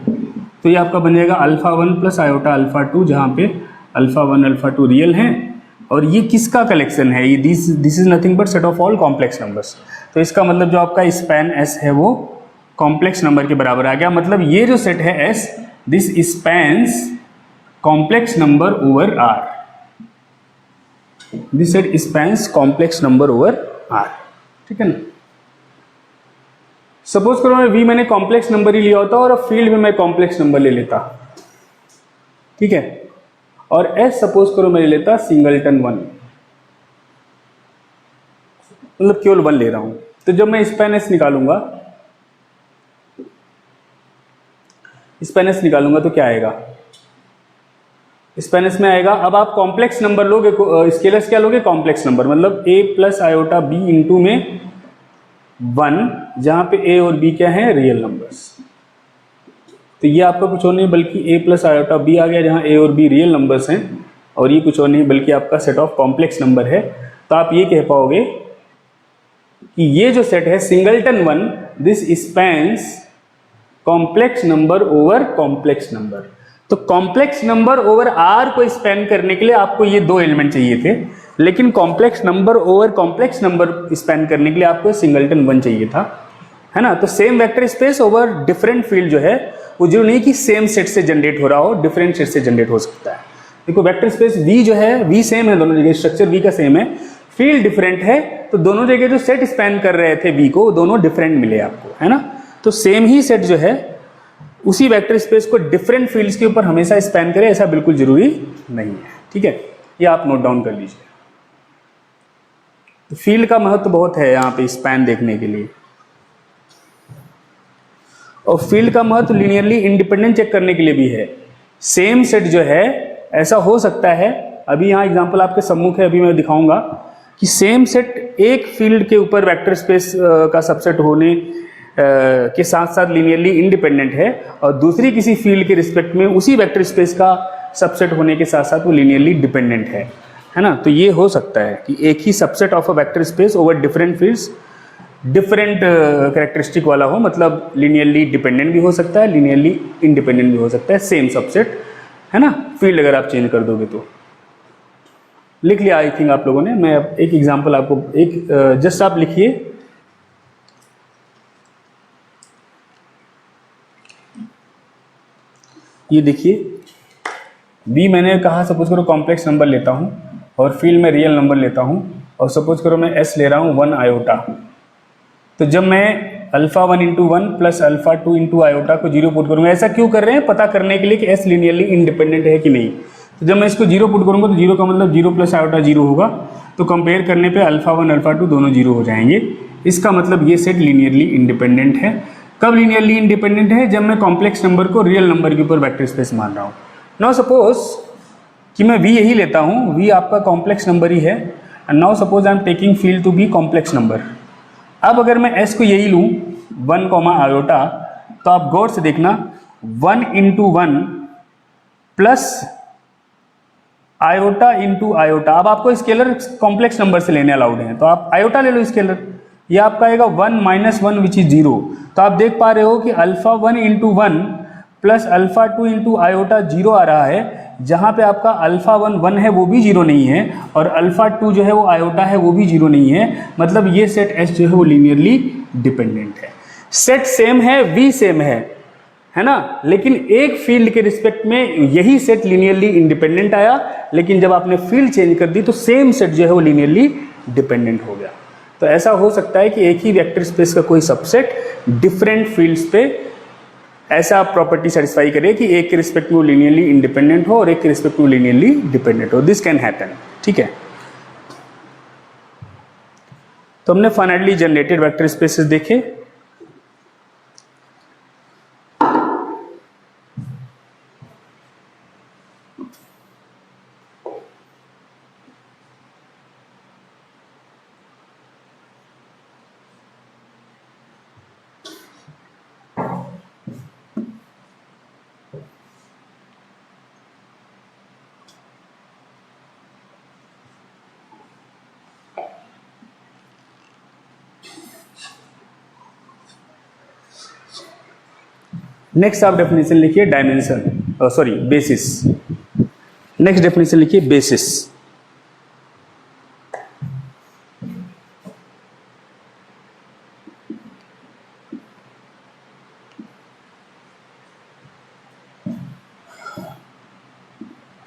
तो ये आपका बन जाएगा अल्फा 1 प्लस आयोटा अल्फा 2, जहाँ पे अल्फा 1 अल्फा 2 रियल हैं। और ये किसका कलेक्शन है, ये this is nothing but set of all complex numbers. तो इसका मतलब जो आपका स्पैन S है वो कॉम्प्लेक्स नंबर के बराबर आ गया। मतलब ये जो सेट है S, this spans complex number over R। This set spans complex number over R, ठीक है ना। सपोज करो मैं V मैंने कॉम्प्लेक्स नंबर ही लिया होता और फील्ड में मैं कॉम्प्लेक्स नंबर ले लेता, ठीक है। और S सपोज करो मैं ले लेता सिंगलटन 1, मतलब केवल 1 ले रहा हूं। तो जब मैं स्पैन S निकालूंगा तो क्या आएगा, स्पैन S में आएगा। अब आप कॉम्प्लेक्स नंबर लोगे, स्केलर्स क्या लोगे, कॉम्प्लेक्स नंबर, मतलब A plus iota B into में 1, जहां पे A और B क्या है, रियल नंबर्स। तो ये आपका कुछ और नहीं बल्कि A प्लस आयोटा B आ गया, जहां A और B रियल नंबर्स हैं, और ये कुछ और नहीं बल्कि आपका सेट ऑफ कॉम्प्लेक्स नंबर है। तो आप ये कह पाओगे कि ये जो सेट है singleton one, this spans complex number over complex number. तो कॉम्प्लेक्स नंबर ओवर आर को स्पैन करने के लिए आपको ये दो एलिमेंट चाहिए थे, लेकिन complex number over complex number span करने के लिए आपको सिंगलटन वन चाहिए था, है ना। तो same vector space over different field जो है वो जरूरी नहीं कि सेम सेट से जनरेट हो रहा हो, डिफरेंट सेट से जनरेट हो सकता है। देखो वेक्टर स्पेस V जो है, V सेम है दोनों जगह, स्ट्रक्चर V का सेम है, फील्ड डिफरेंट है, तो दोनों जगह जो सेट स्पैन कर रहे थे V को, दोनों डिफरेंट मिले आपको, है ना। तो सेम ही सेट जो है उसी वेक्टर स्पेस को डिफरेंट फील्ड्स के ऊपर हमेशा स्पैन करे, ऐसा बिल्कुल जरूरी नहीं है, ठीक है। ये आप नोट डाउन कर लीजिए। तो फील्ड का महत्व बहुत है यहाँ पे स्पैन देखने के लिए, और फील्ड का महत्व लीनियरली इंडिपेंडेंट चेक करने के लिए भी है। सेम सेट जो है ऐसा हो सकता है, अभी यहाँ एग्जांपल आपके सम्मुख है, अभी मैं दिखाऊंगा कि सेम सेट एक फील्ड के ऊपर वेक्टर स्पेस का सबसेट होने के साथ साथ लीनियरली इंडिपेंडेंट है, और दूसरी किसी फील्ड के रिस्पेक्ट में उसी वेक्टर स्पेस का सबसेट होने के साथ साथ वो लीनियरली डिपेंडेंट है ना। तो ये हो सकता है कि एक ही subset of a vector space over different fields different characteristic वाला हो, मतलब लीनियरली डिपेंडेंट भी हो सकता है, लीनियरली इंडिपेंडेंट भी हो सकता है, सेम सबसेट, है ना। फील्ड अगर आप चेंज कर दोगे तो लिख लिया आई थिंक आप लोगों ने। मैं एक एग्जांपल आपको एक जस्ट आप लिखिए, ये देखिए बी मैंने कहा सपोज करो कॉम्प्लेक्स नंबर लेता हूँ और फील्ड में रियल नंबर लेता हूँ, और सपोज करो मैं एस ले रहा हूँ 1 आयोटा। तो जब मैं alpha 1 into 1 plus alpha 2 into iota को जीरो पुट करूँगा, ऐसा क्यों कर रहे हैं, पता करने के लिए कि एस लीनियरली इंडिपेंडेंट है कि नहीं। तो जब मैं इसको जीरो पुट करूँगा तो जीरो का मतलब जीरो प्लस आयोटा जीरो होगा, तो कंपेयर करने पे अल्फा 1 अल्फा 2 दोनों जीरो हो जाएंगे। इसका मतलब ये सेट लीनियरली इंडिपेंडेंट है। कब लीनियरली इंडिपेंडेंट है, जब मैं कॉम्प्लेक्स नंबर को रियल नंबर के ऊपर वेक्टर स्पेस मान रहा हूँ। नाउ सपोज कि मैं v यही लेता हूँ, v आपका कॉम्प्लेक्स नंबर ही है, and now suppose I am taking field to be complex number. अब अगर मैं s को यही लूँ 1 कॉमा आयोटा, तो आप गौर से देखना 1 into 1 plus iota into iota. अब आपको स्केलर कॉम्प्लेक्स नंबर से लेने अलाउड है, तो आप आयोटा ले लो स्केलर, ये आपका आएगा 1 माइनस 1 विच इज 0। तो आप देख पा रहे हो कि alpha 1 into 1 plus alpha 2 into iota 0 आ रहा है, जहां पे आपका अल्फा 1 1 है वो भी 0 नहीं है, और अल्फा 2 जो है वो आयोटा है वो भी 0 नहीं है। मतलब ये सेट S जो है वो लीनियरली डिपेंडेंट है। सेट सेम है, V सेम है ना, लेकिन एक फील्ड के रिस्पेक्ट में यही सेट लीनियरली इंडिपेंडेंट आया, लेकिन जब आपने फील्ड चेंज कर दी तो सेम सेट जो है वो लीनियरली डिपेंडेंट हो गया। तो ऐसा हो सकता है कि एक ही वेक्टर स्पेस का कोई सबसेट डिफरेंट फील्ड्स पे ऐसा प्रॉपर्टी सेटिस्फाई करे कि एक के रिस्पेक्ट में लीनियरली इंडिपेंडेंट हो और एक के रिस्पेक्ट में लीनियरली डिपेंडेंट हो। दिस कैन हैपन, ठीक है। तो हमने फाइनाइटली जनरेटेड वेक्टर स्पेसेस देखे। नेक्स्ट आप डेफिनेशन लिखिए dimension, sorry basis. Next definition लिखिए basis.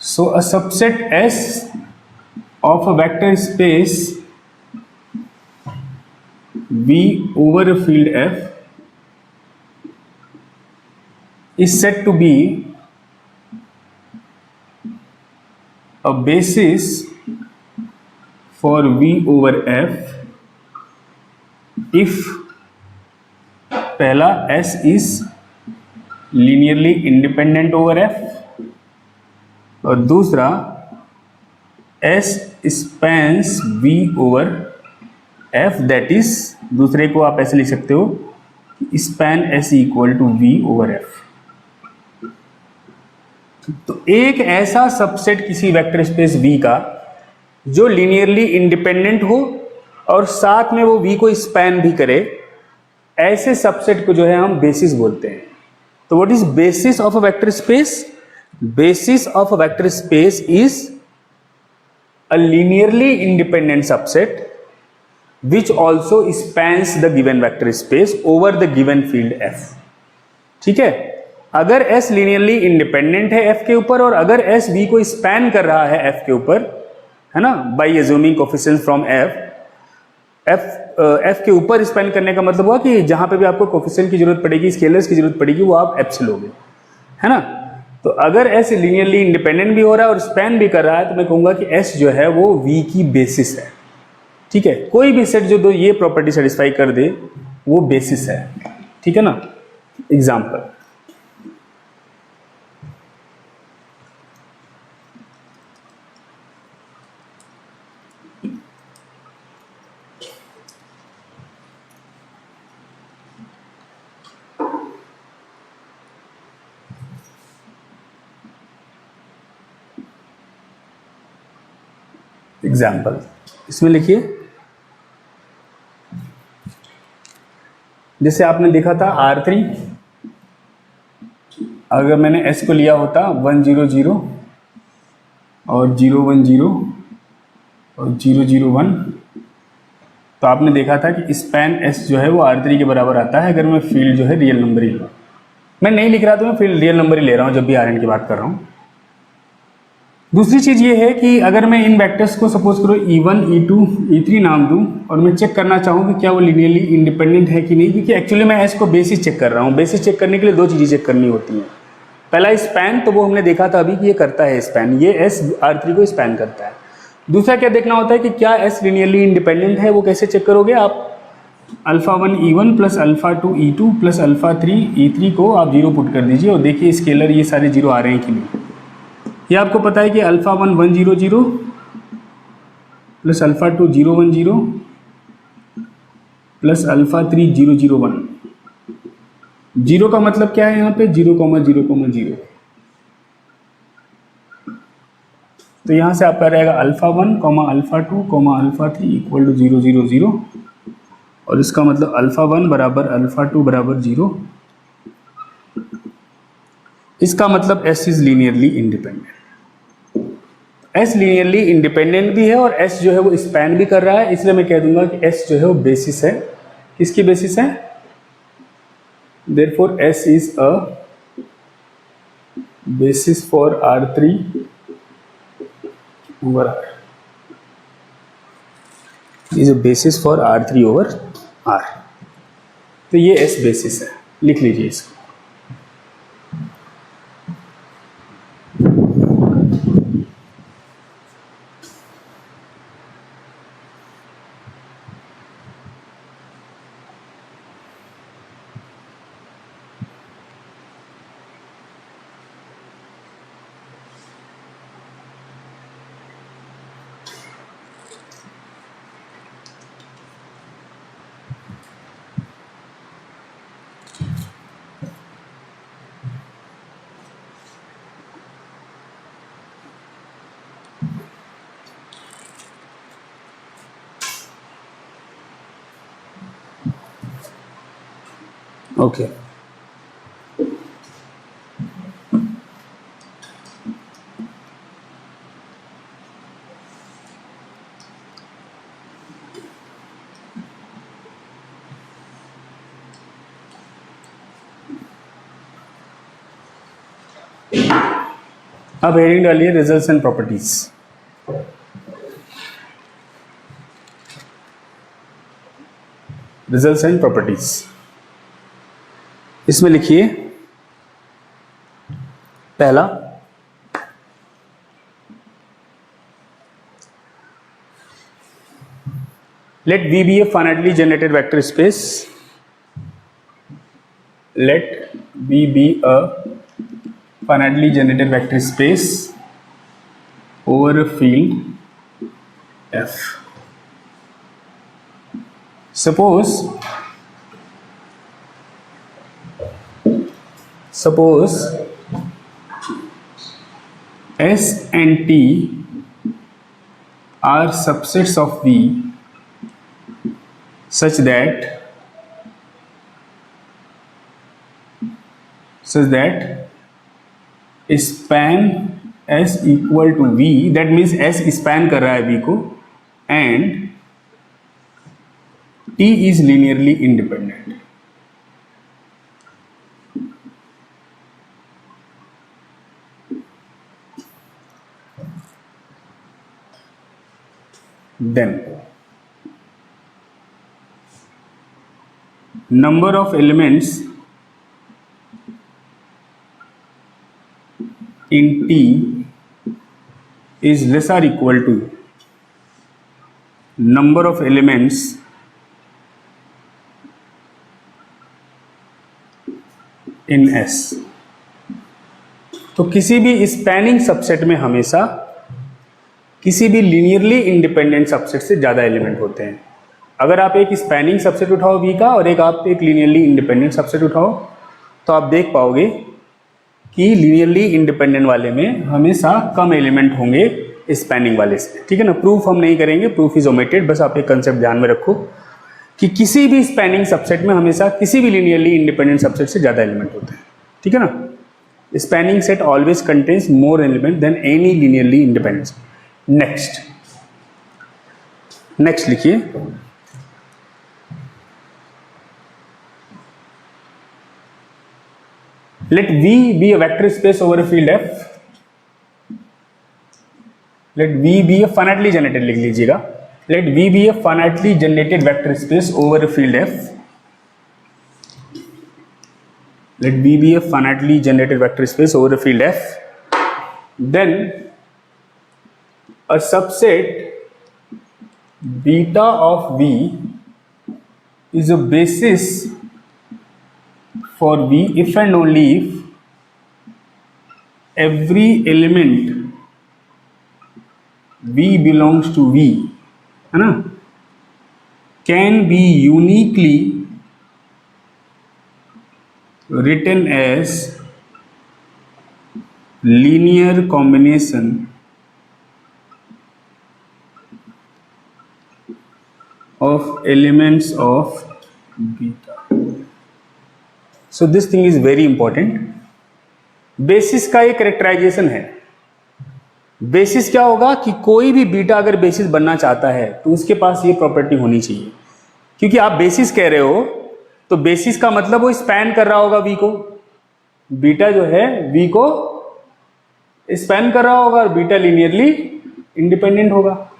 So a subset S of a vector space V over a field F is said to be a basis for V over F if पहला S is linearly independent over F, और दूसरा S spans V over F, that is दूसरे को आप ऐसे लिख सकते हो span S equal to V over F। तो एक ऐसा सबसेट किसी वेक्टर स्पेस V का जो लीनियरली इंडिपेंडेंट हो और साथ में वो V को स्पैन भी करे, ऐसे सबसेट को जो है हम बेसिस बोलते हैं। तो what is basis of a vector space? Basis of a vector space is a linearly independent subset which also spans the given vector space over the given field F। ठीक है, अगर S लीनियरली इंडिपेंडेंट है F के ऊपर और अगर S V को span कर रहा है F के ऊपर, है ना, by assuming coefficient from F के ऊपर स्पैन करने का मतलब हुआ कि जहां पे भी आपको कोफिशिएंट की जरूरत पड़ेगी, स्केलर्स की जरूरत पड़ेगी, वो आप F से लोगे, है ना। तो अगर S लीनियरली इंडिपेंडेंट भी हो रहा है और स्पैन भी कर रहा है तो मैं कहूंगा कि S जो है वो V की बेसिस है। ठीक है, कोई भी सेट जो दो ये प्रॉपर्टी सेटिस्फाई कर दे वो बेसिस है। ठीक है ना। एग्जांपल, इसमें लिखिए, जैसे आपने देखा था R3, अगर मैंने S को लिया होता 1 0 0 और 0 1 0 और 0 0 1, तो आपने देखा था कि स्पैन S जो है वो R3 के बराबर आता है अगर मैं फील्ड जो है रियल नंबर ही लूँ। मैं नहीं लिख रहा तो मैं फील्ड रियल नंबर ही ले रहा हूँ जब भी Rn की बात कर रहा हूँ। दूसरी चीज ये है कि अगर मैं इन वेक्टर्स को सपोज करो E1 E2 E3 नाम दूं और मैं चेक करना चाहूँ कि क्या वो लीनियरली इंडिपेंडेंट है कि नहीं, क्योंकि एक्चुअली मैं S को बेसिस चेक कर रहा हूँ। बेसिस चेक करने के लिए दो चीजें चेक करनी होती हैं। पहला स्पैन, तो वो हमने देखा था अभी कि ये करता है स्पैन, ये S R3 को स्पैन करता है। दूसरा क्या देखना होता है कि क्या S लीनियरली इंडिपेंडेंट है। वो कैसे चेक करोगे आप? α1 E1 plus α2 E2 plus α3 E3 को आप 0 पुट कर दीजिए और देखिए स्केलर ये सारे 0 आ रहे हैं कि नहीं। ये आपको पता है कि α1 1 0 0 प्लस α2 0 1 0 प्लस α3 0 0 1। 0 का मतलब क्या है यहाँ पे? 0 0 0। तो यहाँ से आपका रहेगा α1 α2 α3 इक्वल टू 0 0 0 और इसका मतलब α1 बराबर α2 बराबर 0। इसका मतलब S is linearly independent. S linearly independent भी है और S जो है वो स्पैन भी कर रहा है, इसलिए मैं कह दूंगा कि S जो है वो बेसिस है। किसकी बेसिस है? Therefore S is a basis for R3 over R. is a basis for R3 over R। तो ये S बेसिस है, लिख लीजिए इसको। ओके, अब हेडिंग डालिए results and properties. Results and properties, इसमें लिखिए पहला, let V be a finitely generated vector space। let V be a finitely generated vector space over a field F। suppose S and T are subsets of V such that span S equal to V, that means S span कर रहा है V को, and T is linearly independent. Then number of elements in T is less or equal to number of elements in S. तो किसी भी spanning subset में हमेशा किसी भी लीनियरली इंडिपेंडेंट सबसेट से ज़्यादा एलिमेंट होते हैं. अगर आप एक स्पैनिंग सबसेट उठाओ V का और आप एक लीनियरली इंडिपेंडेंट सबसेट उठाओ तो आप देख पाओगे कि लीनियरली इंडिपेंडेंट वाले में हमेशा कम एलिमेंट होंगे स्पैनिंग वाले से. ठीक है ना. प्रूफ हम नहीं करेंगे, प्रूफ इज ओमिटेड. बस आप एक कंसेप्ट ध्यान में रखो कि किसी भी स्पैनिंग सबसेट में हमेशा किसी भी लीनियरली इंडिपेंडेंट सबसेट से ज़्यादा एलिमेंट होते हैं. ठीक है ना. Spanning set always contains more element than any linearly independent. Next लिखिए. Let V be a vector space over a field F. Let V be a finitely generated, लिख लीजिएगा. Let V be a finitely generated vector space over a field F. Let V be a finitely generated vector space over a field F. Then a subset beta of V is a basis for V if and only if every element V belongs to V, है ना, can be uniquely written as linear combination of elements of beta. So this thing is very important. Basis का एक characterisation है. Basis क्या होगा कि कोई भी बीटा अगर बेसिस बनना चाहता है तो उसके पास ये प्रॉपर्टी होनी चाहिए. क्योंकि आप बेसिस कह रहे हो तो बेसिस का मतलब वो स्पैन कर रहा होगा वी को. बीटा जो है वी को स्पैन कर रहा होगा और बीटा लीनियरली इंडिपेंडेंट होगा.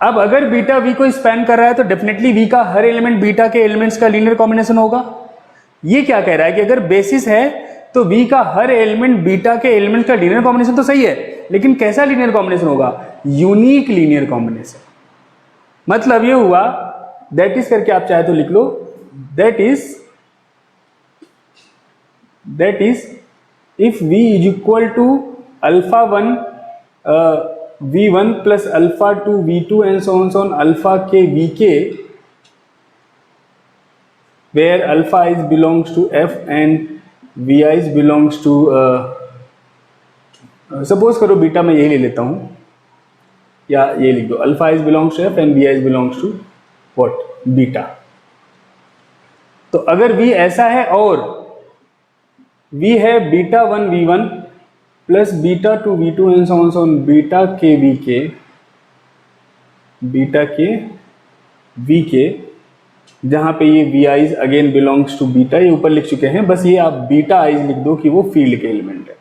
अब अगर बीटा वी को स्पैन कर रहा है तो डेफिनेटली वी का हर एलिमेंट बीटा के एलिमेंट्स का लीनियर कॉम्बिनेशन होगा. ये क्या कह रहा है कि अगर बेसिस है तो V का हर एलिमेंट बीटा के एलिमेंट का लीनियर कॉम्बिनेशन तो सही है, लेकिन कैसा लीनियर कॉम्बिनेशन होगा? Unique linear combination. मतलब ये हुआ, दैट इज करके आप चाहे तो लिख लो, that is if V is equal to alpha 1 V1 plus alpha 2 V2 and so on alpha k VK, where alpha is belongs to F and Vi is belongs to suppose करो beta मैं यही ले लेता हूं या ये लिख दो, alpha is belongs to F and Vi is belongs to what? Beta. तो अगर V ऐसा है और V है beta 1 V1 plus beta 2 V2 and so on beta के VK, जहां पे ये V i's again belongs to beta, ये ऊपर लिख चुके हैं, बस ये आप बीटा आईज लिख दो कि वो फील्ड के एलिमेंट है.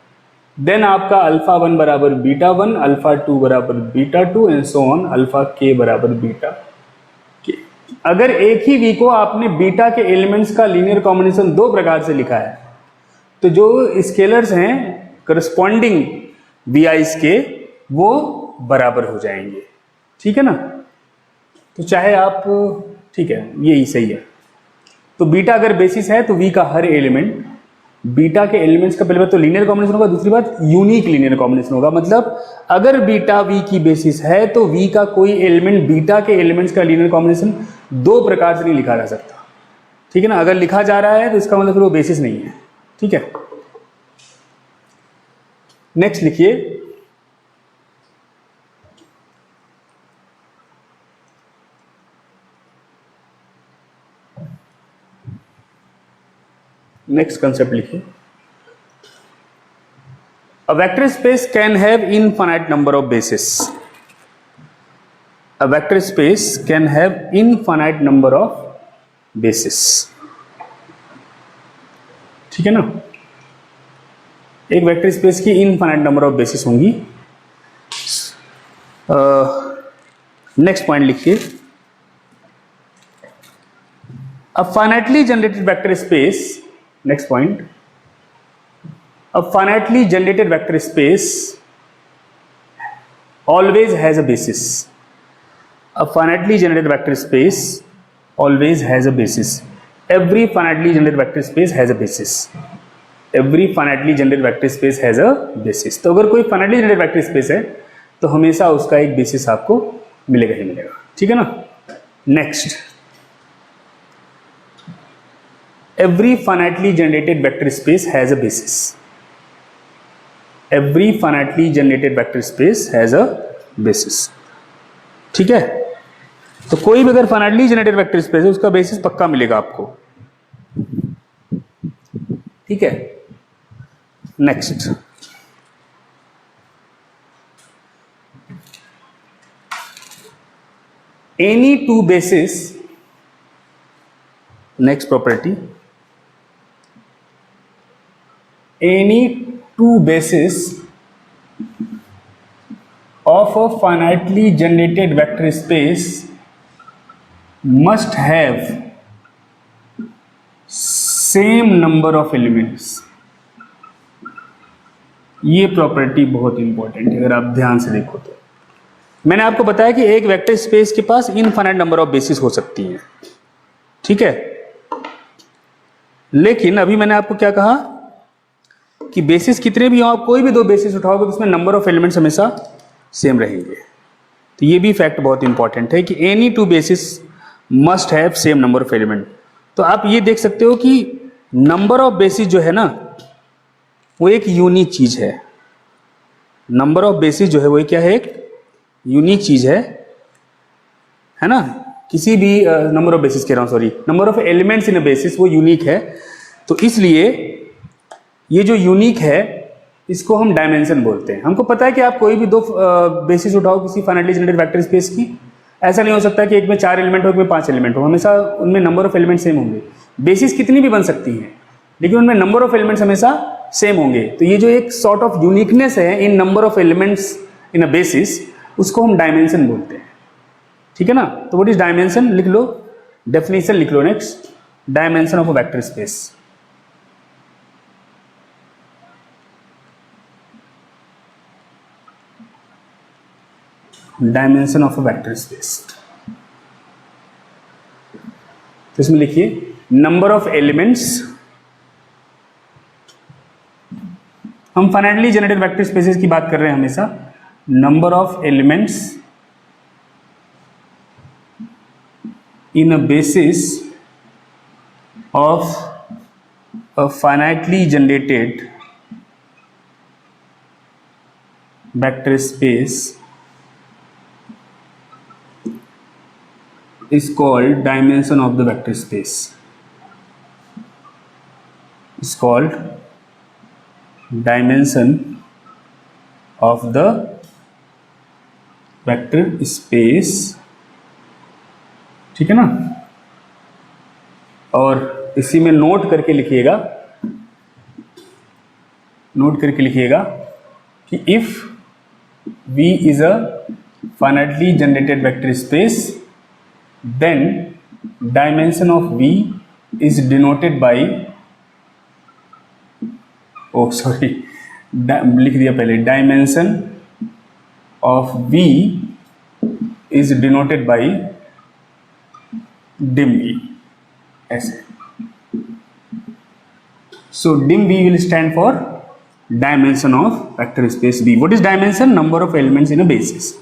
देन आपका अल्फा 1 बराबर बीटा 1, अल्फा 2 बराबर beta 2 and so on alpha के बराबर बीटा के. अगर एक ही वी को आपने बीटा के एलिमेंट्स का लीनियर कॉम्बिनेशन दो प्रकार से लिखा है तो जो स्केलर्स हैं करस्पॉन्डिंग वी आईज के वो बराबर हो जाएंगे. ठीक है ना. तो चाहे आप, ठीक है, यही सही है. तो बीटा अगर बेसिस है तो वी का हर एलिमेंट बीटा के एलिमेंट्स का पहले बात तो लीनियर कॉम्बिनेशन होगा, दूसरी बात यूनिक लीनियर कॉम्बिनेशन होगा. मतलब अगर बीटा वी की बेसिस है तो वी का कोई एलिमेंट बीटा के एलिमेंट्स का लीनियर कॉम्बिनेशन दो प्रकार से नहीं लिखा जा सकता. ठीक है ना. अगर लिखा जा रहा है तो इसका मतलब फिर वो बेसिस नहीं है. ठीक है. नेक्स्ट लिखिए. नेक्स्ट कंसेप्ट लिखिए, अ vector space can have infinite number of basis. A vector space can have infinite number of basis, ठीक है ना। एक वेक्टर स्पेस की इनफाइनाइट नंबर ऑफ बेसिस होंगी। नेक्स्ट पॉइंट लिखिए, a finitely generated vector space, next point, a finitely generated vector space always has a basis. A finitely generated vector space always has a basis. Every finitely generated vector space has a basis. Every finitely generated vector space has a basis. तो अगर कोई finitely generated vector space है तो हमेशा उसका एक basis आपको मिलेगा ही मिलेगा, ठीक है ना। Next, every finitely generated vector space has a basis. Every finitely generated vector space has a basis, ठीक है। तो कोई भी अगर finitely generated vector space है उसका बेसिस पक्का मिलेगा आपको, ठीक है। Next, any two bases, next property, any two bases of a finitely generated vector space must have same number of elements. ये प्रॉपर्टी बहुत इंपॉर्टेंट है अगर आप ध्यान से देखो तो। मैंने आपको बताया कि एक वेक्टर स्पेस के पास इनफाइनाइट नंबर ऑफ बेसिस हो सकती हैं, ठीक है। लेकिन अभी मैंने आपको क्या कहा कि बेसिस कितने भी हो, आप कोई भी दो बेसिस उठाओगे तो उसमें नंबर ऑफ एलिमेंट्स हमेशा सेम रहेंगे। तो ये भी फैक्ट बहुत इंपॉर्टेंट है कि any two basis must have same number of element. तो आप ये देख सकते हो कि नंबर ऑफ बेसिस जो है ना वो एक यूनिक चीज है। नंबर ऑफ बेसिस जो है वो क्या है, एक यूनिक चीज है ना। किसी भी नंबर ऑफ बेसिस कह रहा हूँ, sorry, number of elements in a basis वो यूनिक है। तो इसलिए ये जो यूनिक है इसको हम डायमेंशन बोलते हैं। हमको पता है कि आप कोई भी दो बेसिस उठाओ किसी फाइनाइटली जनरेटेड वेक्टर स्पेस की, ऐसा नहीं हो सकता कि एक में 4 एलिमेंट हो, एक में 5 एलिमेंट हो, हमेशा उनमें नंबर ऑफ एलिमेंट सेम होंगे। बेसिस कितनी भी बन सकती हैं लेकिन उनमें नंबर ऑफ एलिमेंट्स हमेशा सेम होंगे। तो ये जो एक सॉर्ट ऑफ यूनिकनेस है in number of elements in a basis, उसको हम डायमेंशन बोलते हैं, ठीक है ना। तो व्हाट इज डायमेंशन, लिख लो, डेफिनेशन लिख लो। Next, dimension of a vector space. Dimension of a vector space, तो इसमें लिखिए नंबर ऑफ एलिमेंट्स। हम फाइनाइटली जनरेटेड वेक्टर स्पेसेस की बात कर रहे हैं हमेशा। Number of elements in a basis of a finitely generated vector space is called dimension of the vector space, is called dimension of the vector space, ठीक है ना। और इसी में नोट करके लिखिएगा, नोट करके लिखिएगा कि if V is a finitely generated vector space then dimension of V is denoted by, oh sorry, लिख दिया पहले, dimension of V is denoted by dim V, ऐसे। So dim V will stand for dimension of vector space V. What is dimension? Number of elements in a basis,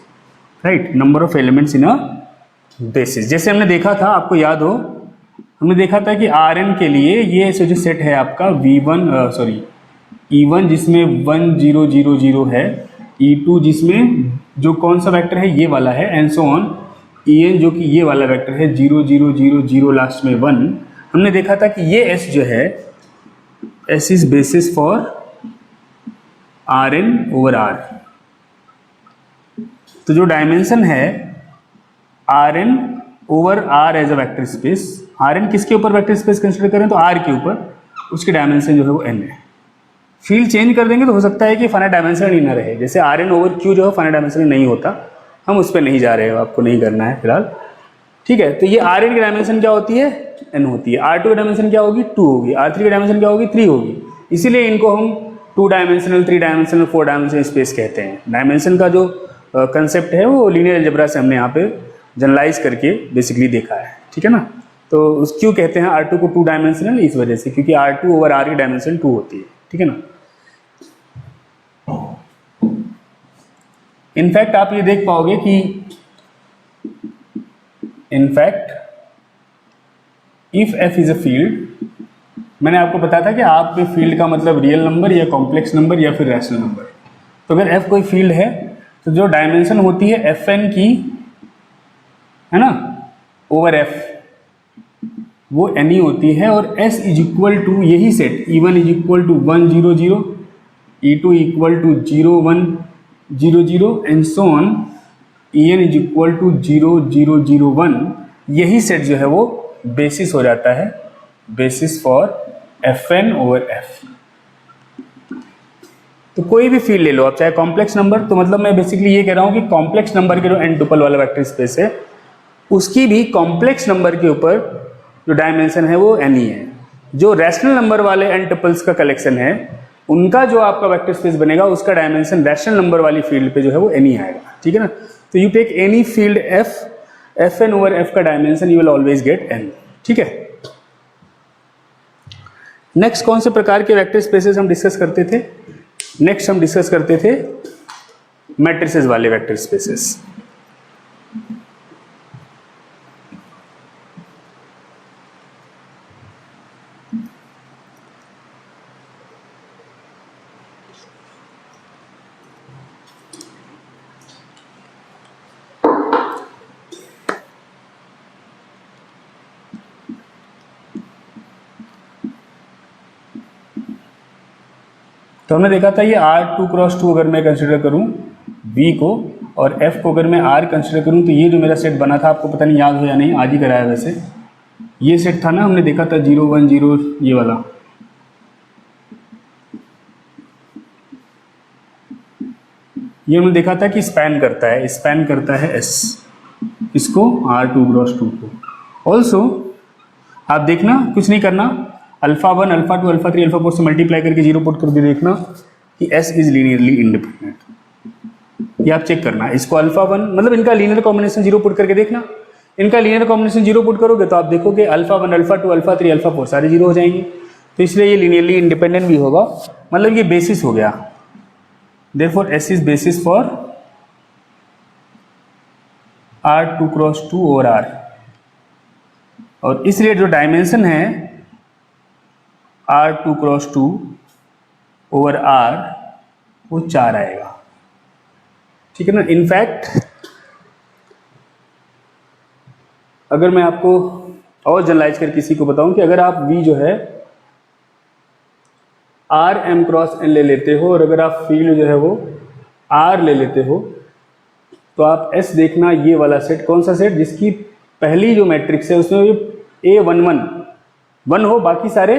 right? Number of elements in a basis. जैसे हमने देखा था, आपको याद हो, हमने देखा था कि Rn के लिए ये जो सेट है आपका V1 सॉरी E1 जिसमें 1 0 0 0 है, E2 जिसमें जो कौन सा वेक्टर है ये वाला है, एंड सो ऑन, En जो कि ये वाला वेक्टर है 0 0 0 0 लास्ट में 1। हमने देखा था कि ये S जो है S is basis for R n over R. तो जो डायमेंशन है R n over R as a vector space, R n किसके ऊपर वेक्टर स्पेस कंसिडर करें तो आर के ऊपर, उसकी डायमेंशन जो है वो एन है। फील्ड चेंज कर देंगे तो हो सकता है कि फाइनाइट डायमेंशन ही ना रहे, जैसे आर एन ओवर क्यू जो है फाइनाइट डायमेंशन नहीं होता, हम उस पर नहीं जा रहे हैं, आपको नहीं करना है फिलहाल, ठीक है। तो ये आर एन की डायमेंशन क्या होती है, एन होती है। आर टू की डायमेंशन क्या होगी, 2 होगी। आर थ्री की डायमेंशन क्या होगी, 3 होगी। इसीलिए इनको हम 2 डायमेंशनल, 3 डायमेंशनल, 4 डायमेंशनल स्पेस कहते हैं। डायमेंशन का जो कंसेप्ट है वो लीनियर अलजेब्रा से हमने यहाँ पे जनरलाइज करके बेसिकली देखा है, ठीक है ना। तो उस क्यों कहते हैं R2 को 2 डायमेंशनल, इस वजह से क्योंकि R2 ओवर R की डायमेंशन 2 होती है, ठीक है ना। इनफैक्ट आप ये देख पाओगे कि in fact if f is a field, मैंने आपको बताया था कि आप में फील्ड का मतलब रियल नंबर या कॉम्प्लेक्स नंबर या फिर रैशनल नंबर। तो अगर f कोई फील्ड है तो जो डायमेंशन होती है fn की, है ना, ओवर f, वो एनी होती है। और s इज इक्वल टू यही set E1 is equal to 1 0 0, E2 equal to 0 1 0 0 and so on, En is equal to 0 0 0 1। यही सेट जो है वो बेसिस हो जाता है, basis for Fn over f। तो कोई भी फील्ड ले लो आप, चाहे कॉम्प्लेक्स नंबर, तो मतलब मैं बेसिकली ये कह रहा हूँ कि कॉम्प्लेक्स नंबर के जो n टुपल वाला वेक्टर स्पेस है उसकी भी कॉम्प्लेक्स नंबर के ऊपर जो डायमेंशन है वो n ही है। जो रैशनल नंबर वाले n टुपल्स का कलेक्शन है उनका जो आपका वेक्टर स्पेस बनेगा उसका डायमेंशन रैशनल नंबर वाली फील्ड पे जो है वो n ही आएगा, ठीक है ना। तो you take any field f, Fn over f का dimension you will always get n, ठीक है। नेक्स्ट कौन से प्रकार के वेक्टर स्पेसेस हम डिस्कस करते थे, नेक्स्ट हम डिस्कस करते थे मैट्रिसेस वाले वेक्टर स्पेसेस। तो हमने देखा था ये R2 क्रॉस 2 अगर मैं कंसिडर करूं V को और F को अगर मैं R कंसिडर करूं तो ये जो मेरा सेट बना था, आपको पता नहीं याद हो या नहीं, आज ही कराया वैसे, ये सेट था ना, हमने देखा था 0 1 0 ये वाला। ये हमने देखा था कि स्पैन करता है, स्पैन करता है S, इसको R2 क्रॉस 2 को। ऑल्सो आप देखना, कुछ नहीं करना, अल्फा 1 अल्फा 2 अल्फा 3 अल्फा 4 से मल्टीप्लाई करके 0 पुट कर दे, देखना कि S इज लीनियरली इंडिपेंडेंट। ये आप चेक करना, इसको अल्फा 1 मतलब इनका लीनियर कॉम्बिनेशन 0 पुट करके देखना, इनका लीनियर कॉम्बिनेशन 0 पुट करोगे तो आप देखोगे अल्फा 1 अल्फा 2 अल्फा 3 अल्फा 4 सारे 0 हो जाएंगे। तो इसलिए ये लीनियरली इंडिपेंडेंट भी होगा, मतलब ये बेसिस हो गया। Therefore S is basis for R2 cross 2 over R, और इसलिए जो डायमेंशन है R2 क्रॉस 2 ओवर R वो 4 आएगा, ठीक है ना। इनफैक्ट अगर मैं आपको और जनरलाइज कर किसी को बताऊं कि अगर आप V जो है R m क्रॉस n ले लेते हो और अगर आप फील्ड जो है वो R ले लेते हो तो आप S देखना, ये वाला सेट कौन सा सेट, जिसकी पहली जो मैट्रिक्स है उसमें A11 1 हो, बाकी सारे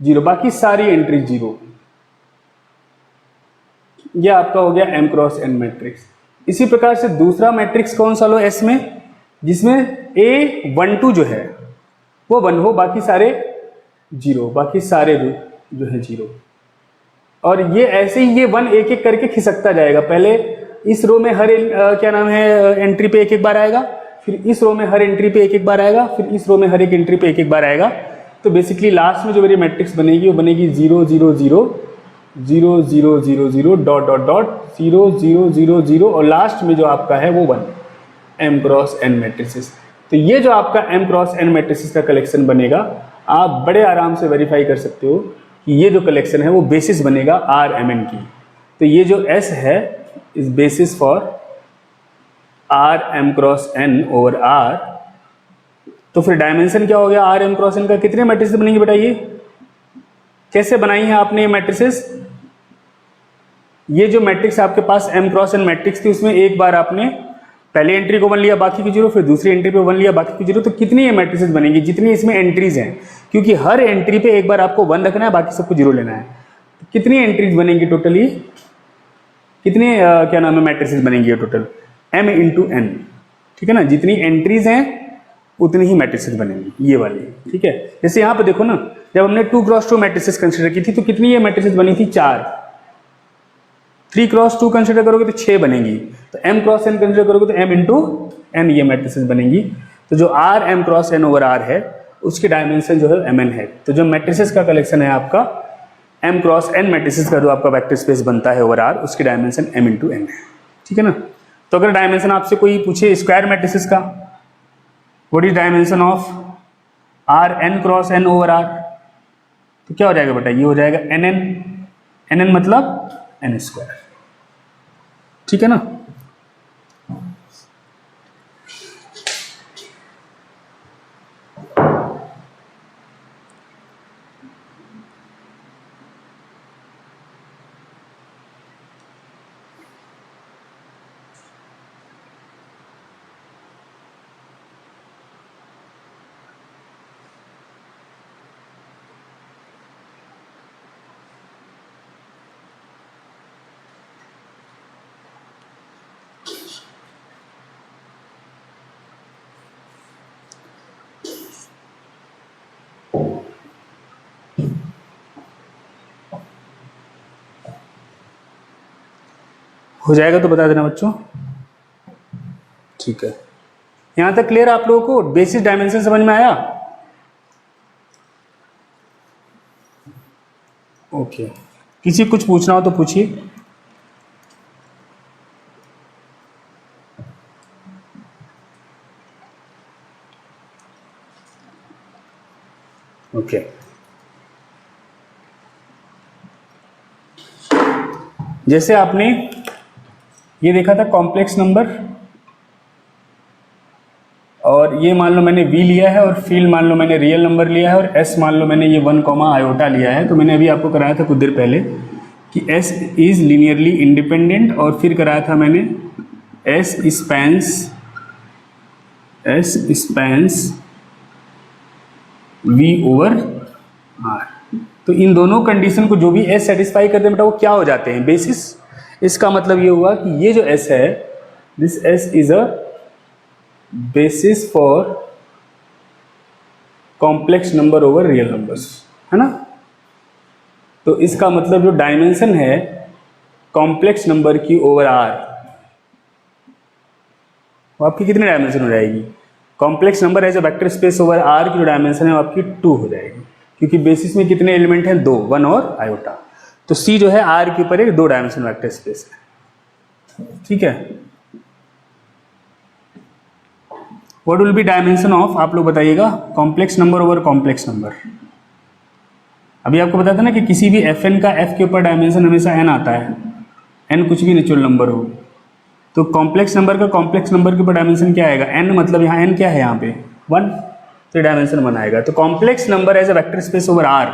0, बाकी सारी एंट्री 0, यह आपका हो गया m क्रॉस n मैट्रिक्स। इसी प्रकार से दूसरा मैट्रिक्स कौन सा लो S में, जिसमें A12 जो है वो 1 हो, बाकी सारे 0, बाकी सारे जो है 0। और ये ऐसे ही ये 1 एक एक करके खिसकता जाएगा, पहले इस रो में हर क्या नाम है एंट्री पे एक एक बार आएगा, फिर इस रो में हर एंट्री पे एक एक बार आएगा, फिर इस रो में हर एक एंट्री पे एक एक बार आएगा। तो बेसिकली लास्ट में जो मेरी मैट्रिक्स बनेगी वो बनेगी 0 0 0 0 0 0 0 डॉट डॉट डॉट 0 0 0 0 और लास्ट में जो आपका है वो 1 m क्रॉस n मैट्रिसेस। तो ये जो आपका m क्रॉस n मैट्रिसेस का कलेक्शन बनेगा, आप बड़े आराम से वेरीफाई कर सकते हो कि ये जो कलेक्शन है वो बेसिस बनेगा Rmn की। तो ये जो S है is basis for Rm cross n over R। तो फिर डायमेंशन क्या हो गया Rm क्रॉस n का, कितने मैट्रिसेस बनेंगे बेटा, ये कैसे बनाई है आपने ये मैट्रिसेस? ये जो मैट्रिक्स आपके पास m क्रॉस n मैट्रिक्स थी, उसमें एक बार आपने पहली एंट्री को 1 लिया, बाकी की 0, फिर दूसरी एंट्री पे 1 लिया, बाकी की 0, तो कितनी ये मैट्रिसेस बनेंगी? जितनी इसमें एंट्रीज हैं, क्योंकि हर एंट्री पे एक बार आपको 1 रखना है, बाकी सबको 0 लेना है। तो कितनी एंट्रीज बनेंगी टोटली? कितने क्या नाम है मैट्रिसेस बनेंगी टोटल? m इंटू n, ठीक है ना। जितनी एंट्रीज हैं उतनी ही मैट्रिसेस बनेंगी, ये वाली, ठीक है। जैसे यहाँ पे देखो ना, जब हमने 2 क्रॉस 2 मैट्रिसेस कंसिडर की थी तो कितनी ये मैट्रिसेस बनी थी? 4। 3 क्रॉस 2 कंसिडर करोगे तो 6 बनेंगी। तो m क्रॉस n कंसिडर करोगे तो m इंटू n ये मैट्रिसेस बनेंगी। तो जो r m cross n over r है उसकी डायमेंशन जो है mn है। तो जो मैट्रिसेस का कलेक्शन है आपका m क्रॉस n मैट्रिसेस का जो आपका वेक्टर स्पेस बनता है ओवर r, उसकी डायमेंशन m इंटू n है, ठीक है ना। तो अगर डायमेंशन आपसे कोई पूछे स्क्वायर मैट्रिसेस का, what is dimension of r n cross n over r, तो क्या हो जाएगा बेटा? ये हो जाएगा nn, nn मतलब n स्क्वायर, ठीक है ना। हो जाएगा तो बता देना बच्चों, ठीक है। यहां तक क्लियर आप लोगों को? बेसिस डायमेंशन समझ में आया? ओके, किसी कुछ पूछना हो तो पूछिए। ओके, जैसे आपने ये देखा था कॉम्प्लेक्स नंबर, और ये मान लो मैंने v लिया है, और फील्ड मान लो मैंने रियल नंबर लिया है, और s मान लो मैंने ये 1 आयोटा लिया है। तो मैंने अभी आपको कराया था कुछ देर पहले कि s इज लीनियरली इंडिपेंडेंट, और फिर कराया था मैंने s spans v over r। तो इन दोनों कंडीशन को जो भी s सेटिस्फाई करते हैं बेटा, वो क्या हो जाते हैं? बेसिस। इसका मतलब ये हुआ कि ये जो s है, this s is a basis for complex number over real numbers, है ना। तो इसका मतलब जो डायमेंशन है कॉम्प्लेक्स नंबर की ओवर r, वो आपकी कितनी डायमेंशन हो जाएगी? Complex number as a vector space over r की जो डायमेंशन है वो आपकी 2 हो जाएगी, क्योंकि बेसिस में कितने एलिमेंट हैं? 2, 1 और आयोटा। तो c जो है r के ऊपर एक 2 डायमेंशन वेक्टर स्पेस है, ठीक है। What will B dimension of, आप लोग बताइएगा, complex number over complex number. अभी आपको बताया था ना कि किसी भी fn का f के ऊपर डायमेंशन हमेशा n आता है, n कुछ भी नेचुरल नंबर हो। तो कॉम्प्लेक्स नंबर का कॉम्प्लेक्स नंबर के ऊपर डायमेंशन क्या आएगा? n, मतलब यहाँ n क्या है? यहाँ पे 1, तो डायमेंशन 1 आएगा। तो complex number as a vector space over r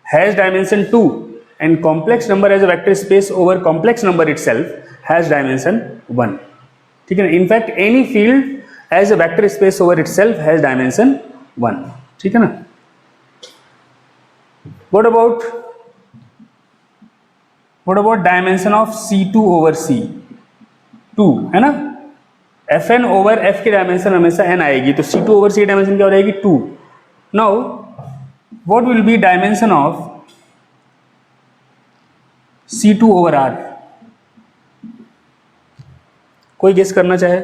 has dimension 2, and complex number as a vector space over complex number itself has dimension 1, ठीक है ना। In fact any field as a vector space over itself has dimension 1, ठीक है ना। What about dimension of C2 over C2, है ना। Fn over f की dimension हमेशा n आएगी, तो C2 ओवर C डायमेंशन क्या हो जाएगी? 2। Now what will B dimension of C2 over R? कोई गेस करना चाहे?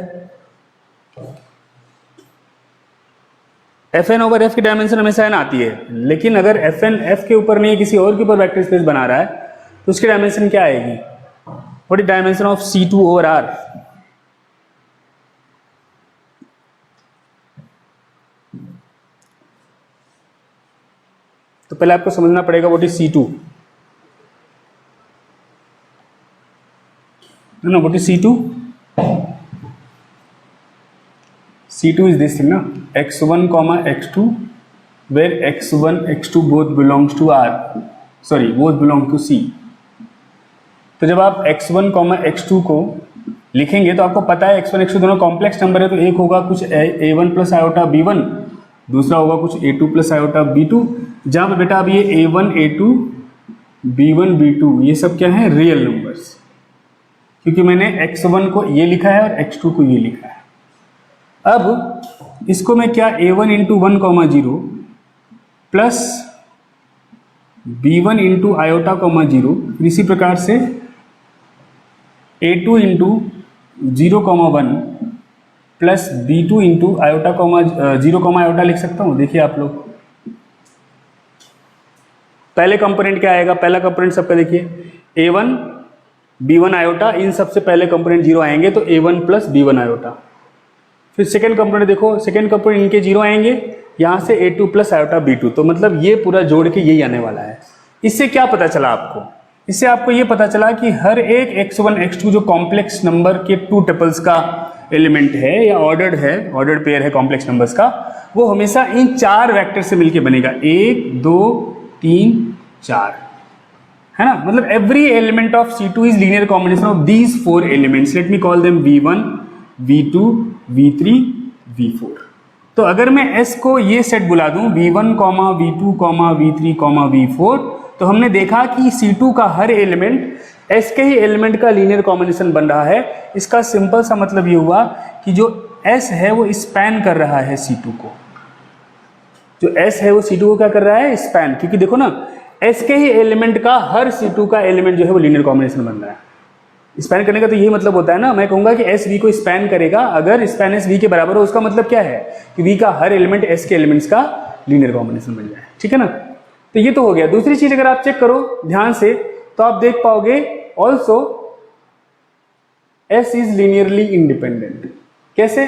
Fn ओवर f की डायमेंशन हमेशा n आती है, लेकिन अगर Fn f के ऊपर नहीं किसी और के ऊपर वेक्टर स्पेस बना रहा है तो उसकी डायमेंशन क्या आएगी? What is dimension of C2 over R? तो पहले आपको समझना पड़ेगा व्हाट इज C2, है ना। What is C2? C2 is this thing ना, x1, x2, where x1, x2 both belongs to R, sorry both belong to C. तो जब आप x1 x2 को लिखेंगे तो आपको पता है x1 x2 दोनों कॉम्प्लेक्स नंबर है, तो एक होगा कुछ a1 प्लस आयोटा b1, दूसरा होगा कुछ a2 प्लस आयोटा b2। जहाँ पे बेटा अब ये a1 a2 b1 b2 ये सब क्या है, रियल नंबर्स, क्योंकि मैंने x1 को ये लिखा है और x2 को ये लिखा है। अब इसको मैं क्या a1 into 1 comma 0 plus b1 into iota comma 0, इसी प्रकार से a2 into 0 comma 1 plus b2 into iota comma 0 comma iota लिख सकता हूँ। देखिए आप लोग पहले कंपोनेंट क्या आएगा, पहला कंपोनेंट सबका देखिए a1 b1 आयोटा, इन सबसे पहले कंपोनेंट 0 आएंगे तो a1 प्लस b1 आयोटा। फिर सेकेंड कंपोनेंट देखो, सेकेंड कंपोनेंट इनके 0 आएंगे, यहाँ से a2 प्लस आयोटा b2, तो मतलब ये पूरा जोड़ के यही आने वाला है। इससे क्या पता चला आपको, इससे आपको ये पता चला कि हर एक x1 x2 जो कॉम्प्लेक्स नंबर के 2 टपल्स का एलिमेंट है या ऑर्डर्ड पेयर है कॉम्प्लेक्स नंबर्स का, वो हमेशा इन 4 वेक्टर से मिलके बनेगा, 1 2 3 4, है ना। मतलब every element of C2 is linear combination of these 4 elements. Let me call them V1 V2 V3 V4। तो अगर मैं S को ये सेट बुला दूं V1, V2, V3, V4, तो हमने देखा कि C2 का हर एलिमेंट S के ही एलिमेंट का लीनियर कॉम्बिनेशन बन रहा है। इसका सिंपल सा मतलब ये हुआ कि जो S है वो स्पैन कर रहा है C2 को, जो S है वो C2 को क्या कर रहा है, स्पैन। क्योंकि देखो ना, S के ही एलिमेंट का हर C2 का एलिमेंट जो है वो लीनियर कॉम्बिनेशन बन रहा है। स्पैन करने का तो यही मतलब होता है ना, मैं कहूंगा कि S V को स्पैन करेगा, अगर स्पैन S V के बराबर हो, उसका मतलब क्या है कि V का हर एलिमेंट S के एलिमेंट्स का लीनियर कॉम्बिनेशन बन जाए, ठीक है ना। तो ये तो हो गया। दूसरी चीज अगर आप चेक करो ध्यान से तो आप देख पाओगे also S is linearly independent. कैसे?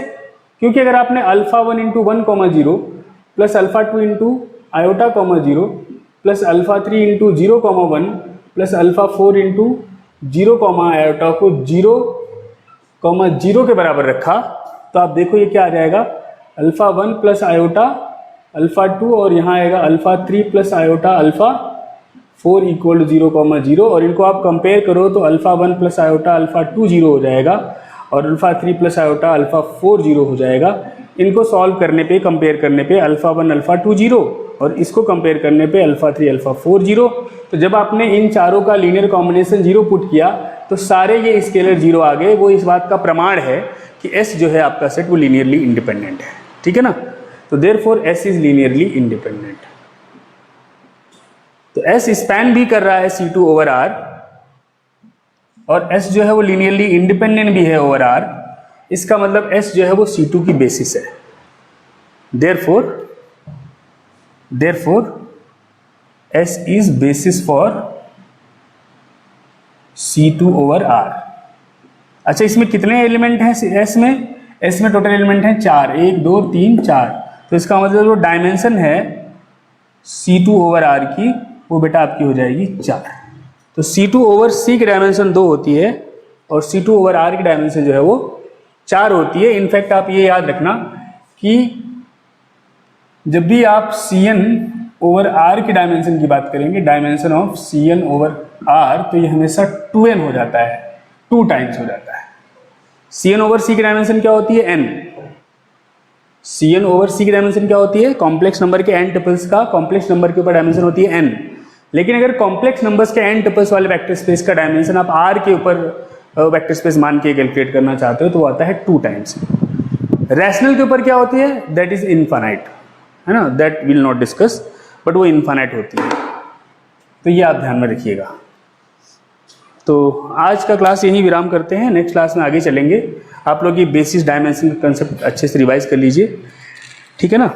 क्योंकि अगर आपने alpha 1 into 1 comma 0 plus alpha 2 into iota comma 0 plus alpha 3 into 0 comma 1 plus alpha 4 into 0 comma iota को 0 कॉमा 0 के बराबर रखा, तो आप देखो ये क्या आ जाएगा, अल्फा 1 प्लस आयोटा अल्फा 2 और यहाँ आएगा alpha 3 plus iota alpha 4 equal to 0 comma 0। और इनको आप कंपेयर करो तो अल्फा 1 प्लस आयोटा अल्फा 2 0 हो जाएगा और अल्फा 3 प्लस आयोटा अल्फा 4 0 हो जाएगा। इनको सॉल्व करने पे, कंपेयर करने पे अल्फा 1 अल्फा 2 0 और इसको कंपेयर करने पे अल्फा 3 अल्फा 4 0। तो जब आपने इन चारों का लीनियर कॉम्बिनेशन 0 पुट किया तो सारे ये स्केलर 0 आ गए। वो इस बात का प्रमाण है कि S जो है आपका सेट वो लीनियरली इंडिपेंडेंट है, ठीक है ना। तो therefore S is linearly independent. तो S स्पैन भी कर रहा है C2 ओवर R और S जो है वो लीनियरली इंडिपेंडेंट भी है ओवर R। इसका मतलब S जो है वो C2 की बेसिस है। Therefore S is basis for C2 over R। अच्छा, इसमें कितने एलिमेंट हैं S में टोटल एलिमेंट हैं 4, 1 2 3 4। तो इसका मतलब जो डायमेंशन है C2 ओवर R की वो बेटा आपकी हो जाएगी 4। तो C2 ओवर C की डायमेंशन 2 होती है और C2 ओवर R की डायमेंशन जो है वो 4 होती है। इनफैक्ट आप ये याद रखना कि जब भी आप Cn ओवर R की डायमेंशन की बात करेंगे, dimension of Cn over R, तो ये हमेशा 2n हो जाता है, 2 टाइम्स हो जाता है। Cn ओवर C की डायमेंशन क्या होती है, n। Cn ओवर C की डायमेंशन क्या होती है, कॉम्प्लेक्स नंबर के n टपल्स का कॉम्प्लेक्स नंबर के ऊपर डायमेंशन होती है n। लेकिन अगर कॉम्प्लेक्स नंबर्स के n टपल्स वाले वेक्टर स्पेस का डायमेंशन आप R के ऊपर वेक्टर स्पेस मान के कैलकुलेट करना चाहते हो तो वो आता है 2 टाइम्स। रैशनल के ऊपर क्या होती है, दैट इज इनफाइनाइट, है ना, that will not discuss, but वो इनफाइनाइट होती है। तो ये आप ध्यान में रखिएगा। तो आज का क्लास यहीं विराम करते हैं, नेक्स्ट क्लास में आगे चलेंगे। आप लोग ये बेसिस डायमेंशन का कंसेप्ट अच्छे से रिवाइज कर लीजिए, ठीक है ना।